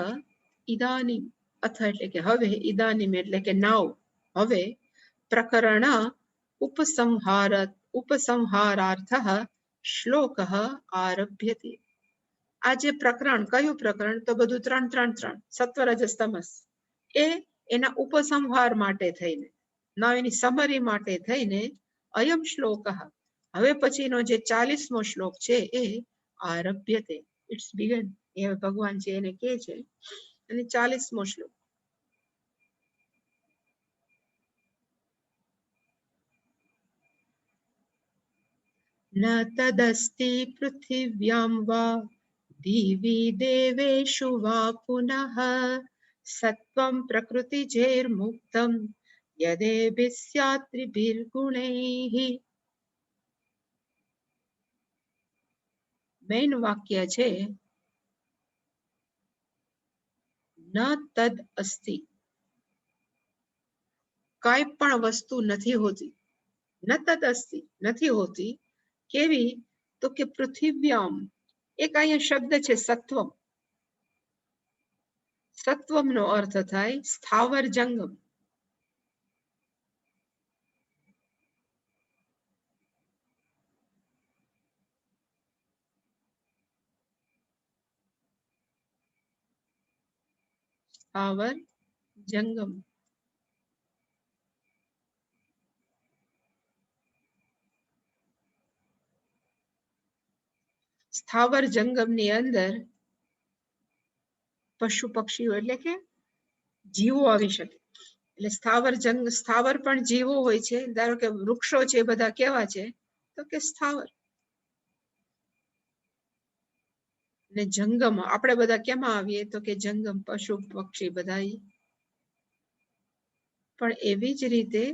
Speaker 1: ઇદાનીમ. અથ એટલે કે હવે, ઇદાનીમ એટલે કે નાવ. હવે પ્રકરણ ઉપસંહારાર્થ શ્લોક આરભ્યતે. આ જે પ્રકરણ, કયું પ્રકરણ? તો બધું 3 સત્વ, રજસ, તમસ. એ એના ઉપસંહાર માટે થઈને, ના એની સમરી માટે થઈને અયમ શ્લોક, હવે પછીનો જે 40મો શ્લોક છે એ આરભ્યતે, ઇટ્સ બિગન. એ ભગવાન છે એને કહે છે. અને 40મો શ્લોક, न तदस्ति पृथिव्यां वा दिवि देवेषु वा पुनः सत्वं प्रकृतिजैर्मुक्तं यदेभिः स्यात् त्रिभिर्गुणैः. મેઇન વાક્ય છે ન તદ અસ્તિ, કઈ પણ વસ્તુ નથી હોતી. ન તદ અસ્તિ નથી હોતી. કેવી? તો કે પૃથિવ્યામ, એક અહીંયા શબ્દ છે સત્વમ. સત્વમનો અર્થ થાય સ્થાવર જંગમ. સ્થાવર જંગમ. સ્થાવર જંગમની અંદર પશુ પક્ષીઓ એટલે કે જીવો આવી શકે. એટલે સ્થાવર પણ જીવો હોય છે. ધારો કે વૃક્ષો છે એ બધા કેવા છે? તો કે સ્થાવર. ને જંગમ આપણે બધા કેમાં આવીએ? તો કે જંગમ, પશુ પક્ષી બધા. પણ એવી જ રીતે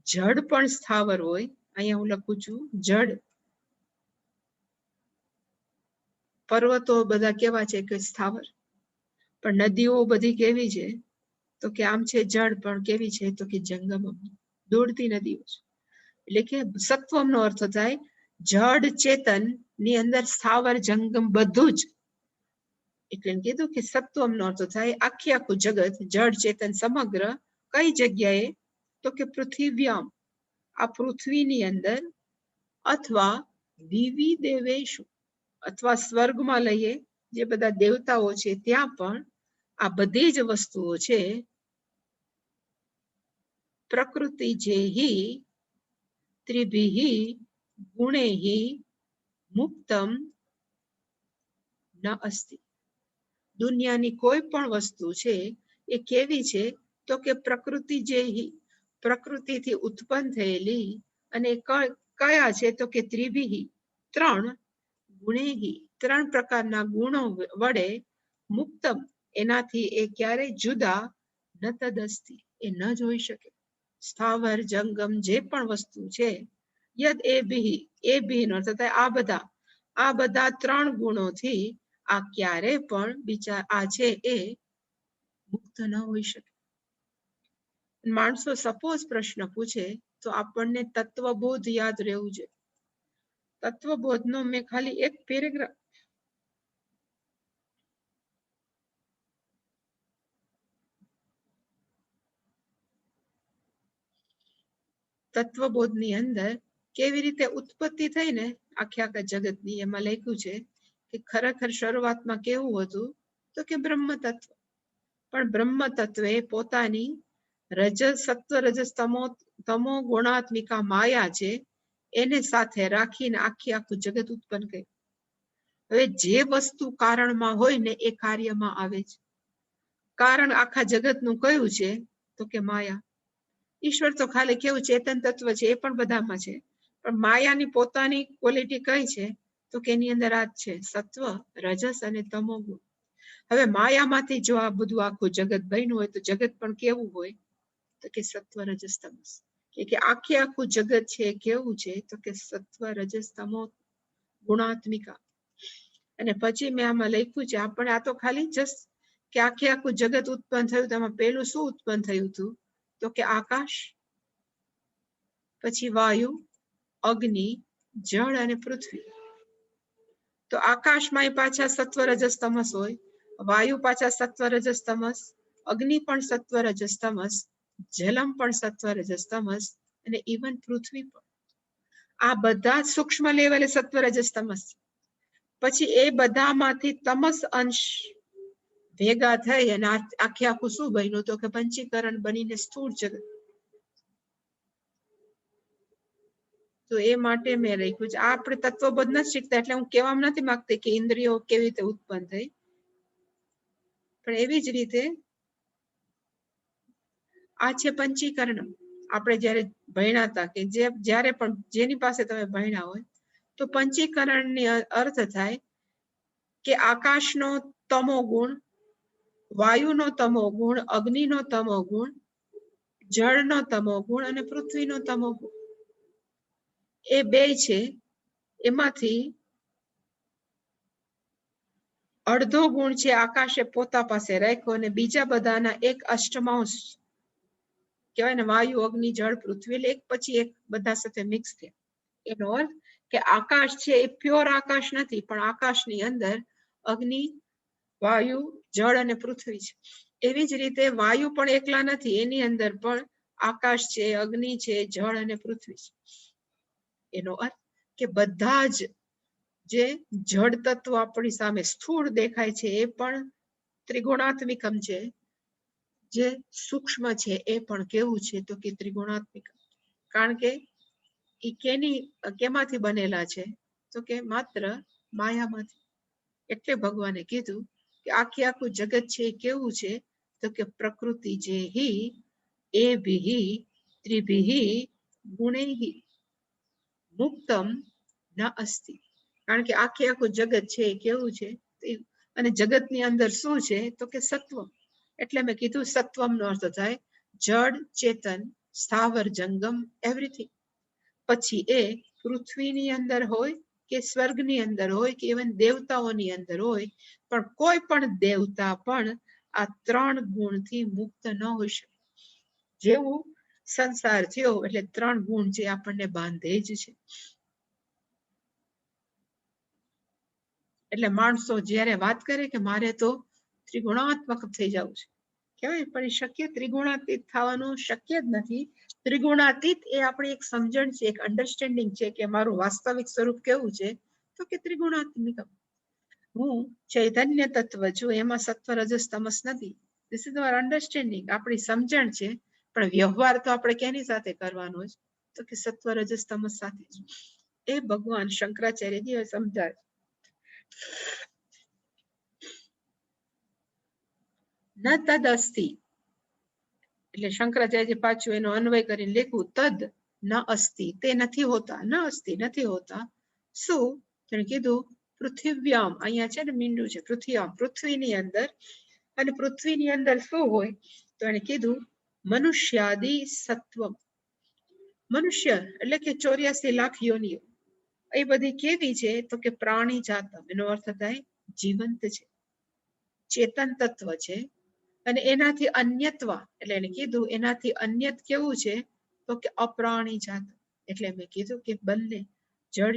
Speaker 1: જળ પણ સ્થાવર હોય. અહીંયા હું લખું છું જળ. પર્વતો બધા કેવા છે? કે સ્થાવર. પણ નદીઓ બધી કેવી છે? તો કે આમ છે જળ, પણ કેવી છે? તો કે જંગમ, દોડતી નદીઓ છે. એટલે કે સત્વમનો અર્થ થાય જડ ચેતન ની અંદર સ્થાવર જંગમ બધું જ. એટલે કીધું કે સત્વમનો અર્થ થાય આખું જગત, જડ ચેતન સમગ્ર. કઈ જગ્યાએ? તો કે પૃથિવ્યામ, આ પૃથ્વીની અંદર, અથવા દિવિ દેવેશુ, અથવા સ્વર્ગમાં લઈએ જે બધા દેવતાઓ છે ત્યાં પણ આ બધી જ વસ્તુઓ છે પ્રકૃતિ જેહી ત્રિભિહિ ગુણેહિ મુક્તમ ન અસ્તિ. દુનિયાની કોઈ પણ વસ્તુ છે એ કેવી છે? તો કે પ્રકૃતિ જેહી, પ્રકૃતિથી ઉત્પન્ન થયેલી. અને કયા છે? તો કે ત્રિભિહિ, ત્રણ, ગુણેહિ, ત્રણ પ્રકારના ગુણો વડે, મુક્તમ, એનાથી એ ક્યારેય જુદા, ન તદસ્તિ, એ ન જોઈ શકે. સ્થાવર જંગમ જે પણ વસ્તુ છે, યદ એ બિહિ નો અર્થ થાય આ બધા ત્રણ ગુણોથી આ ક્યારે પણ આ છે એ મુક્ત ન હોઈ શકે. માણસો સપોઝ પ્રશ્ન પૂછે તો આપણને તત્વબોધ યાદ રહેવું જોઈએ. તત્વબોધનો મેં ખાલી એક પેરેગ્રાફ તત્વબોધની અંદર કેવી રીતે ઉત્પત્તિ થઈ ને આખા જગતની, એમાં લખ્યું છે કે ખરેખર શરૂઆતમાં કેવું હતું? તો કે બ્રહ્મ તત્વ. પણ બ્રહ્મ તત્વે પોતાની સત્વ રજસ તમો ગુણાત્મિકા માયા છે એને સાથે રાખીને આખું જગત ઉત્પન્ન કર્યું. હવે જે વસ્તુ કારણમાં હોય ને એ કાર્યમાં આવે છે. કારણ આખા જગતનું કયું છે? તો કે માયા. ઈશ્વર તો ખાલી કેવું ચેતન તત્વ છે, એ પણ બધામાં છે. પણ માયાની પોતાની ક્વોલિટી કઈ છે? તો કે એની અંદર આ છે સત્વ, રજસ અને તમો ગુણ. હવે માયામાંથી જો આ બધું આખું જગત બન્યું હોય તો જગત પણ કેવું હોય? તો કે સત્વ રજસ તમસ. કે આખું જગત છે કેવું છે? તો કે સત્વ રજસ તમો ગુણાત્મિકા. અને પછી મેં આમાં લખ્યું છે, આપણે આ તો ખાલી જસ્ટ કે આખું જગત ઉત્પન્ન થયું, તેમાં પેલું શું ઉત્પન્ન થયું હતું? તો કે આકાશ, પછી વાયુ, અગ્નિ, જળ અને પૃથ્વી. તો આકાશમાં પાછા સત્વ રજસ તમસ હોય, વાયુ પાછા સત્વ રજસ તમસ, અગ્નિ પણ સત્વ રજસ તમસ, જલમ પણ સત્વ રજસ તમસ, અને ઇવન પૃથ્વી પણ. આ બધા સૂક્ષ્મ લેવલે સત્વ રજસ તમસ. પછી એ બધામાંથી તમસ અંશ ભેગા થઈ અને આખું શું બન્યું? તો કે પંચીકરણ બનીને સ્થૂળ જગત. તો એ માટે મેં લખ્યું છે. આ આપણે તત્વબોધ નથી શીખતા, એટલે હું કહેવામાં નથી માંગતી કે ઇન્દ્રિયો કેવી રીતે ઉત્પન્ન થઈ. પણ એવી જ રીતે આ છે પંચીકરણ. આપણે જયારે ભણ્યા હતા, કે જ્યારે પણ જેની પાસે તમે ભણ્યા હોય તો પંચીકરણની અર્થ થાય કે આકાશનો તમો ગુણ, વાયુનો તમો ગુણ, અગ્નિનો તમો ગુણ, જળનો તમો ગુણ અને પૃથ્વીનો તમો ગુણ. એ બે છે. એમાંથી અડધો ગુણ છે આકાશે પોતા પાસે રાખ્યો અને બીજા બધાના એક અષ્ટમાંશ કહેવાય ને, વાયુ, અગ્નિ, જળ, પૃથ્વી, એટલે એક પછી એક બધા સાથે મિક્સ થયા. એનો અર્થ કે આકાશ છે એ પ્યોર આકાશ નથી, પણ આકાશની અંદર અગ્નિ, વાયુ, જળ અને પૃથ્વી છે. એવી જ રીતે વાયુ પણ એકલા નથી, એની અંદર પણ આકાશ છે, અગ્નિ છે, જળ અને પૃથ્વી છે. એનો અર્થ કે બધા જ જે જળ તત્વ આપણી સામે સ્થૂળ દેખાય છે એ પણ ત્રિગુણાત્મિકમ છે. જે સૂક્ષ્મ છે એ પણ કેવું છે તો કે ત્રિગુણાત્મિક. કારણ કે એ કેમાંથી બનેલા છે તો કે માત્ર માયામાંથી. એટલે ભગવાને કીધું કે આખું જગત છે એ કેવું છે તો કે પ્રકૃતિ જે હી એ ભી ત્રિભી ગુણૈહી મુક્તમ ન અસ્તિ. કારણ કે આખું જગત છે એ કેવું છે, અને જગતની અંદર શું છે તો કે સત્વમ. એટલે મેં કીધું સત્વમ નો અર્થ થાય જડ, ચેતન, સ્થાવર, જંગમ, એવરીથિંગ. પછી એ પૃથ્વીની અંદર હોય કે સ્વર્ગની અંદર હોય કે ઇવન દેવતાઓની અંદર હોય, પણ કોઈ પણ દેવતા પણ આ 3 ગુણથી મુક્ત ન હોઈ શકે. જેવું સંસાર થયો એટલે 3 ગુણ જે આપણને બાંધે જ છે. એટલે માણસો જ્યારે વાત કરે કે મારે તો ત્રિગુણાત્મક થઈ જવું છે, કહેવાય, પણ શક્ય ત્રિગુણાતીત થવાનું શક્ય જ નથી. ત્રિગુણાતીત એ આપણી એક સમજણ છે, એક અન્ડરસ્ટેન્ડિંગ છે કે મારું વાસ્તવિક સ્વરૂપ કેવું છે તો કે ત્રિગુણાત્મિક. હું ચૈતન્ય તત્વ છું, એમાં સત્વ, રજસ, તમસ નથી. ધીસ ઇઝ અવર અન્ડરસ્ટેન્ડિંગ, આપણી સમજણ છે. પણ વ્યવહાર તો આપણે કેની સાથે કરવાનો છે તો કે સત્વ, રજસ, તમસ સાથે. એ ભગવાન શંકરાચાર્યજી સમજાય. ન તદ અસ્તિ, એટલે શંકરાચાર્ય પાછું એનો અન્વય કરીને લખ્યું તદ ન અસ્તિ, તે નથી હોતા. ન અસ્તિ નથી હોતા. શું તેને કીધું પૃથિવ્યામ, અહીંયા છે ને મીંડું છે, પૃથ્વ્યામ, પૃથ્વીની અંદર. અને પૃથ્વીની અંદર શું હોય તો એને કીધું મનુષ્યાદિ સત્વમ. મનુષ્ય એટલે કે 84 લાખ યોનિઓ. એ બધી કેવી છે તો કે પ્રાણી જાતમ. એનો અર્થ થાય જીવંત છે, ચેતન તત્વ છે. અને એનાથી અન્યત્વ, એટલે એને કીધું એનાથી અન્યત કેવું છે તો કે અપ્રાણી જાત. એટલે મેં કીધું કે બંને જળ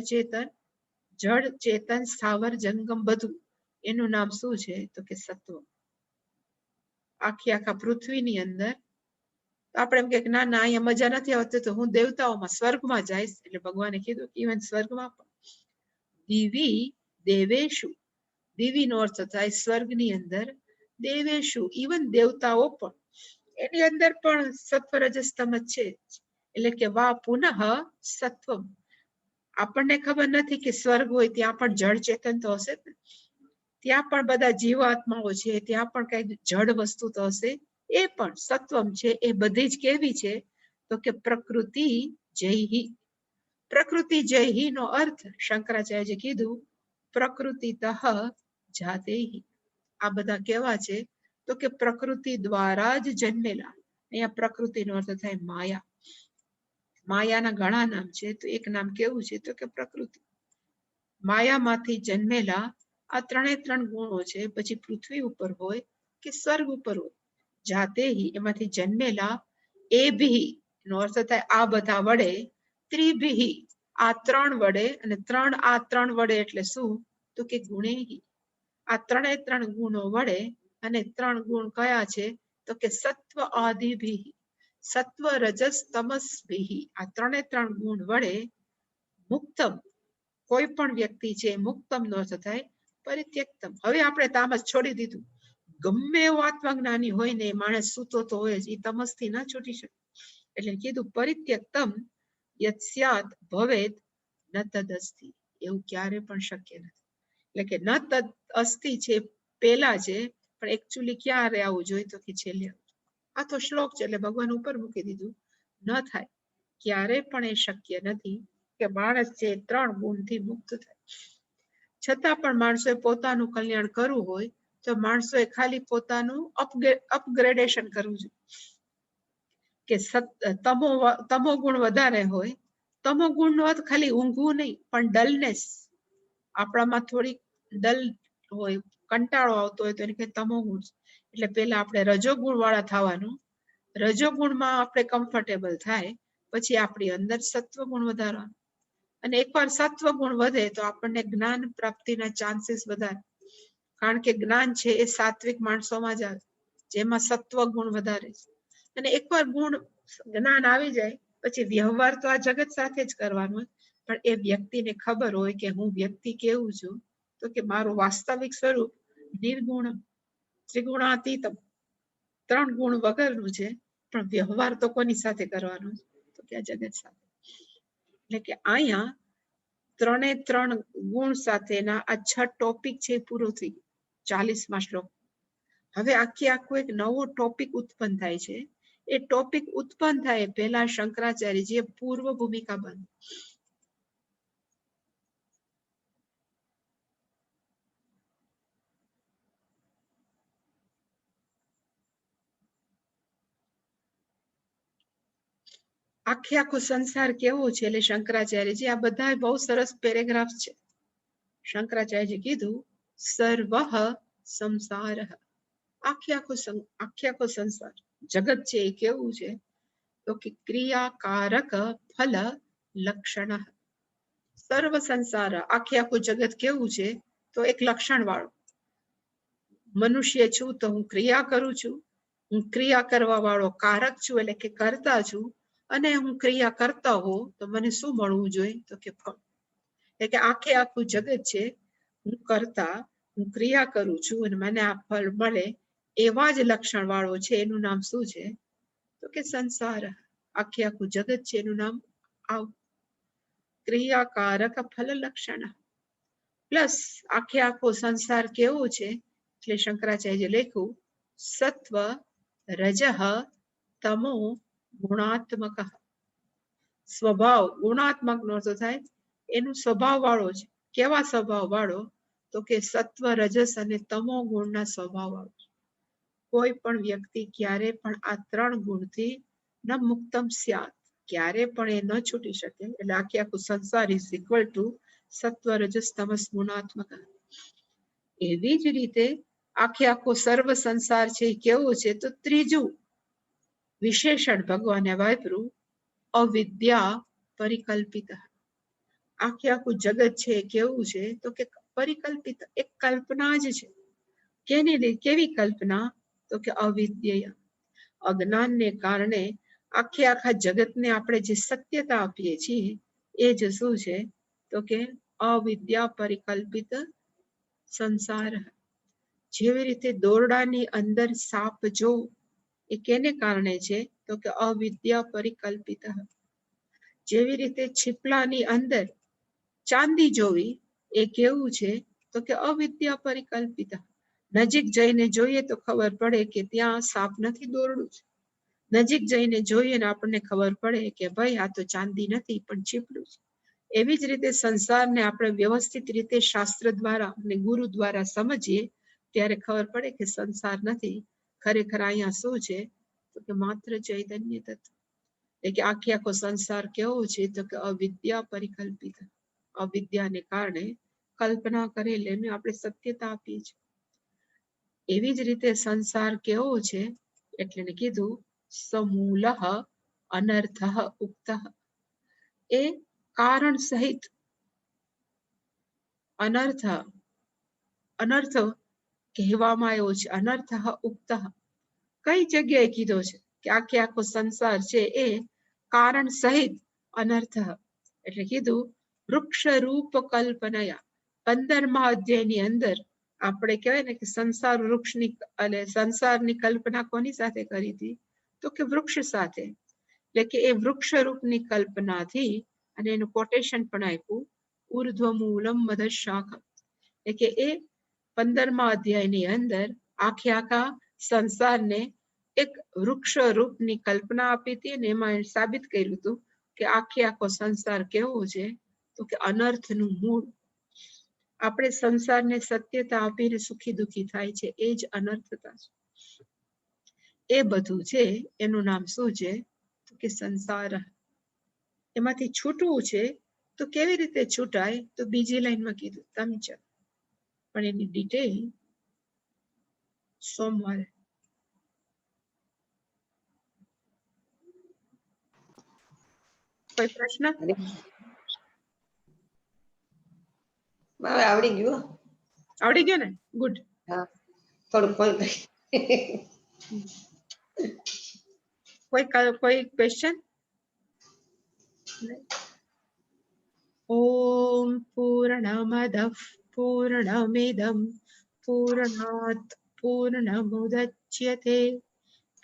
Speaker 1: ચેતન, સ્થાવર, જંગમ બધું, એનું નામ શું છે તો કે સત્વ. આખા પૃથ્વીની અંદર આપણે એમ કે ના ના અહીંયા મજા નથી આવતી તો હું દેવતાઓમાં, સ્વર્ગમાં જઈશ. એટલે ભગવાને કીધું ઇવન સ્વર્ગમાં પણ દિવી દેવેશુ, દિવીનો અર્થ થાય સ્વર્ગની અંદર, દેવેશુ ઇવન દેવતાઓ પણ, એની અંદર પણ સત્વ, રજસ, તમસ છે. એટલે કે વા પુનઃ સત્વમ. આપણને ખબર નથી કે સ્વર્ગ હોય ત્યાં પણ જળ ચેતન તો હશે ને, ત્યાં પણ બધા જીવાત્માઓ છે, ત્યાં પણ કઈ જળ વસ્તુ તો હશે. એ પણ સત્વમ છે. એ બધી જ કેવી છે તો કે પ્રકૃતિ જયહી. પ્રકૃતિ જયહી નો અર્થ શંકરાચાર્યજી કીધું પ્રકૃતિતઃ જાતેહી. આ બધા કેવા છે તો કે પ્રકૃતિ દ્વારા જ જન્મેલા. અહીંયા પ્રકૃતિનો અર્થ થાય માયા. માયાના ઘણા નામ છે, તો એક નામ કેવું છે તો કે પ્રકૃતિ. માયામાંથી જન્મેલા આ 3 ગુણો છે. પછી પૃથ્વી ઉપર હોય કે સ્વર્ગ ઉપર હોય, જાતેહી એમાંથી જન્મેલા, એ ભી નો અર્થ થાય આ બધા વડે, ત્રિભી આ 3 વડે, અને આ 3 વડે એટલે શું તો કે ગુણેહી. આ 3 ગુણો વડે, અને 3 ગુણ કયા છે તો કે સત્વ આદિભી, સત્વ, રજસ, તમસ ભી. આ 3 ગુણ વડે મુક્તમ, કોઈ પણ વ્યક્તિ છે મુક્તમ નો અર્થ થાય પરિત્યક્તમ. હવે આપણે તામસ છોડી દીધું. ગમે એવો આત્મજ્ઞાની હોય ને, માણસ સૂતો તો હોય જ, એ તમસથી ના છૂટી શકે. એટલે કીધું પરિત્યક્તમ યત્સ્યાત ભવેત ન તદ અસ્તિ. એવું ક્યારે પણ શક્ય નથી. એટલે કે ન તદ અસ્તિ છે પેલા છે, પણ એકચ્યુઅલી ક્યારે આવવું જોઈએ તો કે છેલ્લે. આ તો શ્લોક છે એટલે ભગવાન ઉપર મૂકી દીધું. ન થાય, ક્યારે પણ એ શક્ય નથી કે માણસ છે 3 ગુણથી મુક્ત થાય. છતાં પણ માણસોએ પોતાનું કલ્યાણ કરવું હોય તો માણસોએ ખાલી પોતાનું અપગ્રેડેશન કરવું જોઈએ. કે તમો ગુણ વધારે હોય, તમો ગુણ નો અર્થ ખાલી ઊંઘવું નહીં, પણ ડલનેસ, આપણામાં થોડી ડલ હોય, કંટાળો આવતો હોય તો એને કઈ તમો ગુણ. એટલે પેલા આપણે રજોગુણ વાળા થવાનું, રજોગુણમાં આપણે કમ્ફર્ટેબલ થાય, પછી આપણી અંદર સત્વગુણ વધારવાનું. અને એકવાર સત્વગુણ વધે તો આપણને જ્ઞાન પ્રાપ્તિના ચાન્સીસ વધારે, કારણ કે જ્ઞાન છે એ સાત્વિક માણસોમાં જ આવે, જેમાં સત્વગુણ વધારે છે. અને એકવાર જ્ઞાન આવી જાય પછી વ્યવહાર તો આ જગત સાથે જ કરવાનો, પણ એ વ્યક્તિને ખબર હોય કે હું વ્યક્તિ કેવું છું, તો કે મારું વાસ્તવિક સ્વરૂપ નિર્ગુણ ત્રિગુણાતીતમ, 3 ગુણ વગરનું છે, પણ વ્યવહાર તો કોની સાથે કરવાનો, તો કે આ જગત સાથે. એટલે કે અહીંયા 3 ગુણ સાથેના આ 6 ટોપિક છે પૂરો થઈ ગયો 40મા શ્લોક. હવે આખું એક નવો ટોપિક ઉત્પન્ન થાય છે. એ ટોપિક ઉત્પન્ન થાય પહેલા શંકરાચાર્યજીએ પૂર્વ ભૂમિકા બાંધી. આખો સંસાર કેવો છે, એટલે શંકરાચાર્યજી આ બધા બહુ સરસ પેરેગ્રાફ છે. શંકરાચાર્યજી કીધું સર્વ સંસાર, આખો સંસાર જગત છે એ કેવું છે, તો કે ક્રિયાકારક ફલ લક્ષણ. સર્વ સંસાર આખું જગત કેવું છે, તો એક લક્ષણ વાળું. મનુષ્ય છું તો હું ક્રિયા કરું છું, હું ક્રિયા કરવા વાળો કારક છું, એટલે કે કરતા છું. અને હું ક્રિયા કરતા હોઉં તો મને શું મળવું જોઈએ, તો કે ફળ. એટલે કે આખું જગત છે, હું કરતા, હું ક્રિયા કરું છું અને મને આ ફળ મળે, એવા જ લક્ષણ વાળો છે. એનું નામ શું છે, તો કે સંસાર. આખું જગત છે એનું નામ આવ ક્રિયાકારક ફલ લક્ષણ. પ્લસ આખો સંસાર કેવો છે, એટલે શંકરાચાર્ય લખ્યું સત્વ રજ તમો ગુણાત્મક. સ્વભાવ ગુણાત્મક નો અર્થ થાય એનું સ્વભાવ વાળો છે. કેવા સ્વભાવ વાળો, તો કે સત્વ રજસ અને તમો ગુણના સ્વભાવ વાળો. કોઈ પણ વ્યક્તિ ક્યારે પણ આ 3 ગુણથી ન મુક્તમ સ્યાત, ક્યારે પણ એ ન છૂટી શકે. એટલે આખું સંસાર ઇઝ ઇક્વલ ટુ સત્વ રજસ તમસ ગુણાત્મક. એવી જ રીતે આખો સર્વ સંસાર છે કેવો છે, તો ત્રીજું વિશેષણ ભગવાને વાપર્યું અવિદ્યા પરિકલ્પિત. આખું જગત છે કેવું છે, તો કે પરિકલ્પિત, એક કલ્પના જ છે. કેવી કલ્પના, તો કે અવિદ્ય, અજ્ઞાનને કારણે આખા જગતને આપણે જે સત્યતા આપીએ છીએ એ જ શું છે, તો કે અવિદ્યા પરિકલ્પિત સંસાર. જેવી રીતે દોરડાની અંદર સાપ જો, એ કેને કારણે છે, તો કે અવિદ્યા પરિકલ્પિત. જેવી રીતે છીપલાની અંદર ચાંદી જોવી એ કેવું છે, તો કે અવિદ્યા પરિકલ્પિત. નજીક જઈને જોઈએ તો ખબર પડે કે ત્યાં સાપ નથી, દોરડું છે. નજીક જઈને જોઈએ ને આપણને ખબર પડે કે ભાઈ આ તો ચાંદી નથી પણ છીપલું છે. એવી જ રીતે સંસારને આપણે વ્યવસ્થિત રીતે શાસ્ત્ર દ્વારા અને ગુરુ દ્વારા સમજીએ ત્યારે ખબર પડે કે સંસાર નથી, ખરેખર અહીંયા શું છે, તો કે માત્ર ચૈતન્ય તત્વ. એટલે કે આખો સંસાર કેવો છે, તો કે અવિદ્યા પરિકલ્પિત. અવિદ્યાને કારણે કલ્પના કરેલી આપણે સત્યતા આપીએ છીએ. એવી જ રીતે સંસાર કેવો છે, એટલે કીધું સમૂલ અનર્થ ઉક્ત. એ કારણ સહિત અનર્થ કહેવામાં આવ્યો છે. અનર્થ ઉક્ત કઈ જગ્યાએ કીધો છે, કે આખો સંસાર છે એ કારણ સહિત અનર્થ. એટલે કીધું વૃક્ષ રૂપ કલ્પનયા. 15મા અધ્યાયની અંદર આપણે કહેવાય ને કે સંસાર વૃક્ષની અને સંસારની કલ્પના કોની સાથે કરી હતી, તો કે વૃક્ષ સાથે. એટલે કે એ વૃક્ષ રૂપની કલ્પનાથી, અને એનું કોટેશન પણ આપ્યું ઉર્ધ્વ મૂલમ મધ શાખ. એટલે કે એ 15મા અધ્યાયની અંદર આખા સંસારને એક વૃક્ષ રૂપની કલ્પના આપી હતી, અને એમાં સાબિત કર્યું હતું કે આખો સંસાર કેવો છે, તો કે અનર્થનું મૂળ. આપણે સંસારને સત્યતા આપીને સુખી દુખી થાય છે, એ જ અનર્થતા છે. એ બધું છે એનું નામ શું છે, તો કે સંસાર. એમાંથી છૂટવું છે, તો કેવી રીતે છૂટાય, તો બીજી લાઈનમાં કીધું તમચર. પણ એની ડિટેલ સોમવારે. કોઈ પ્રશ્ન?
Speaker 2: આવડી ગયું.
Speaker 1: આવડી ગયો ને? ગુડ.
Speaker 2: હા, થોડું
Speaker 1: કોઈ ક્વેશ્ચન? ઓમ પૂર્ણમદ પૂર્ણમિદમ પૂર્ણાત પૂર્ણમુદચ્યતે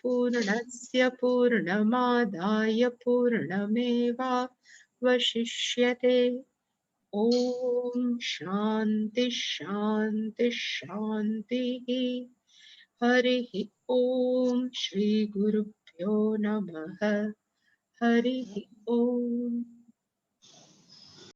Speaker 1: પૂર્ણસ્ય પૂર્ણમાદાય પૂર્ણમેવાવશિષ્યતે. ઓમ શાંતિ શાંતિ શાંતિ. હરિ ઓમ શ્રી ગુરુભ્યો નમઃ. હરિ ઓમ.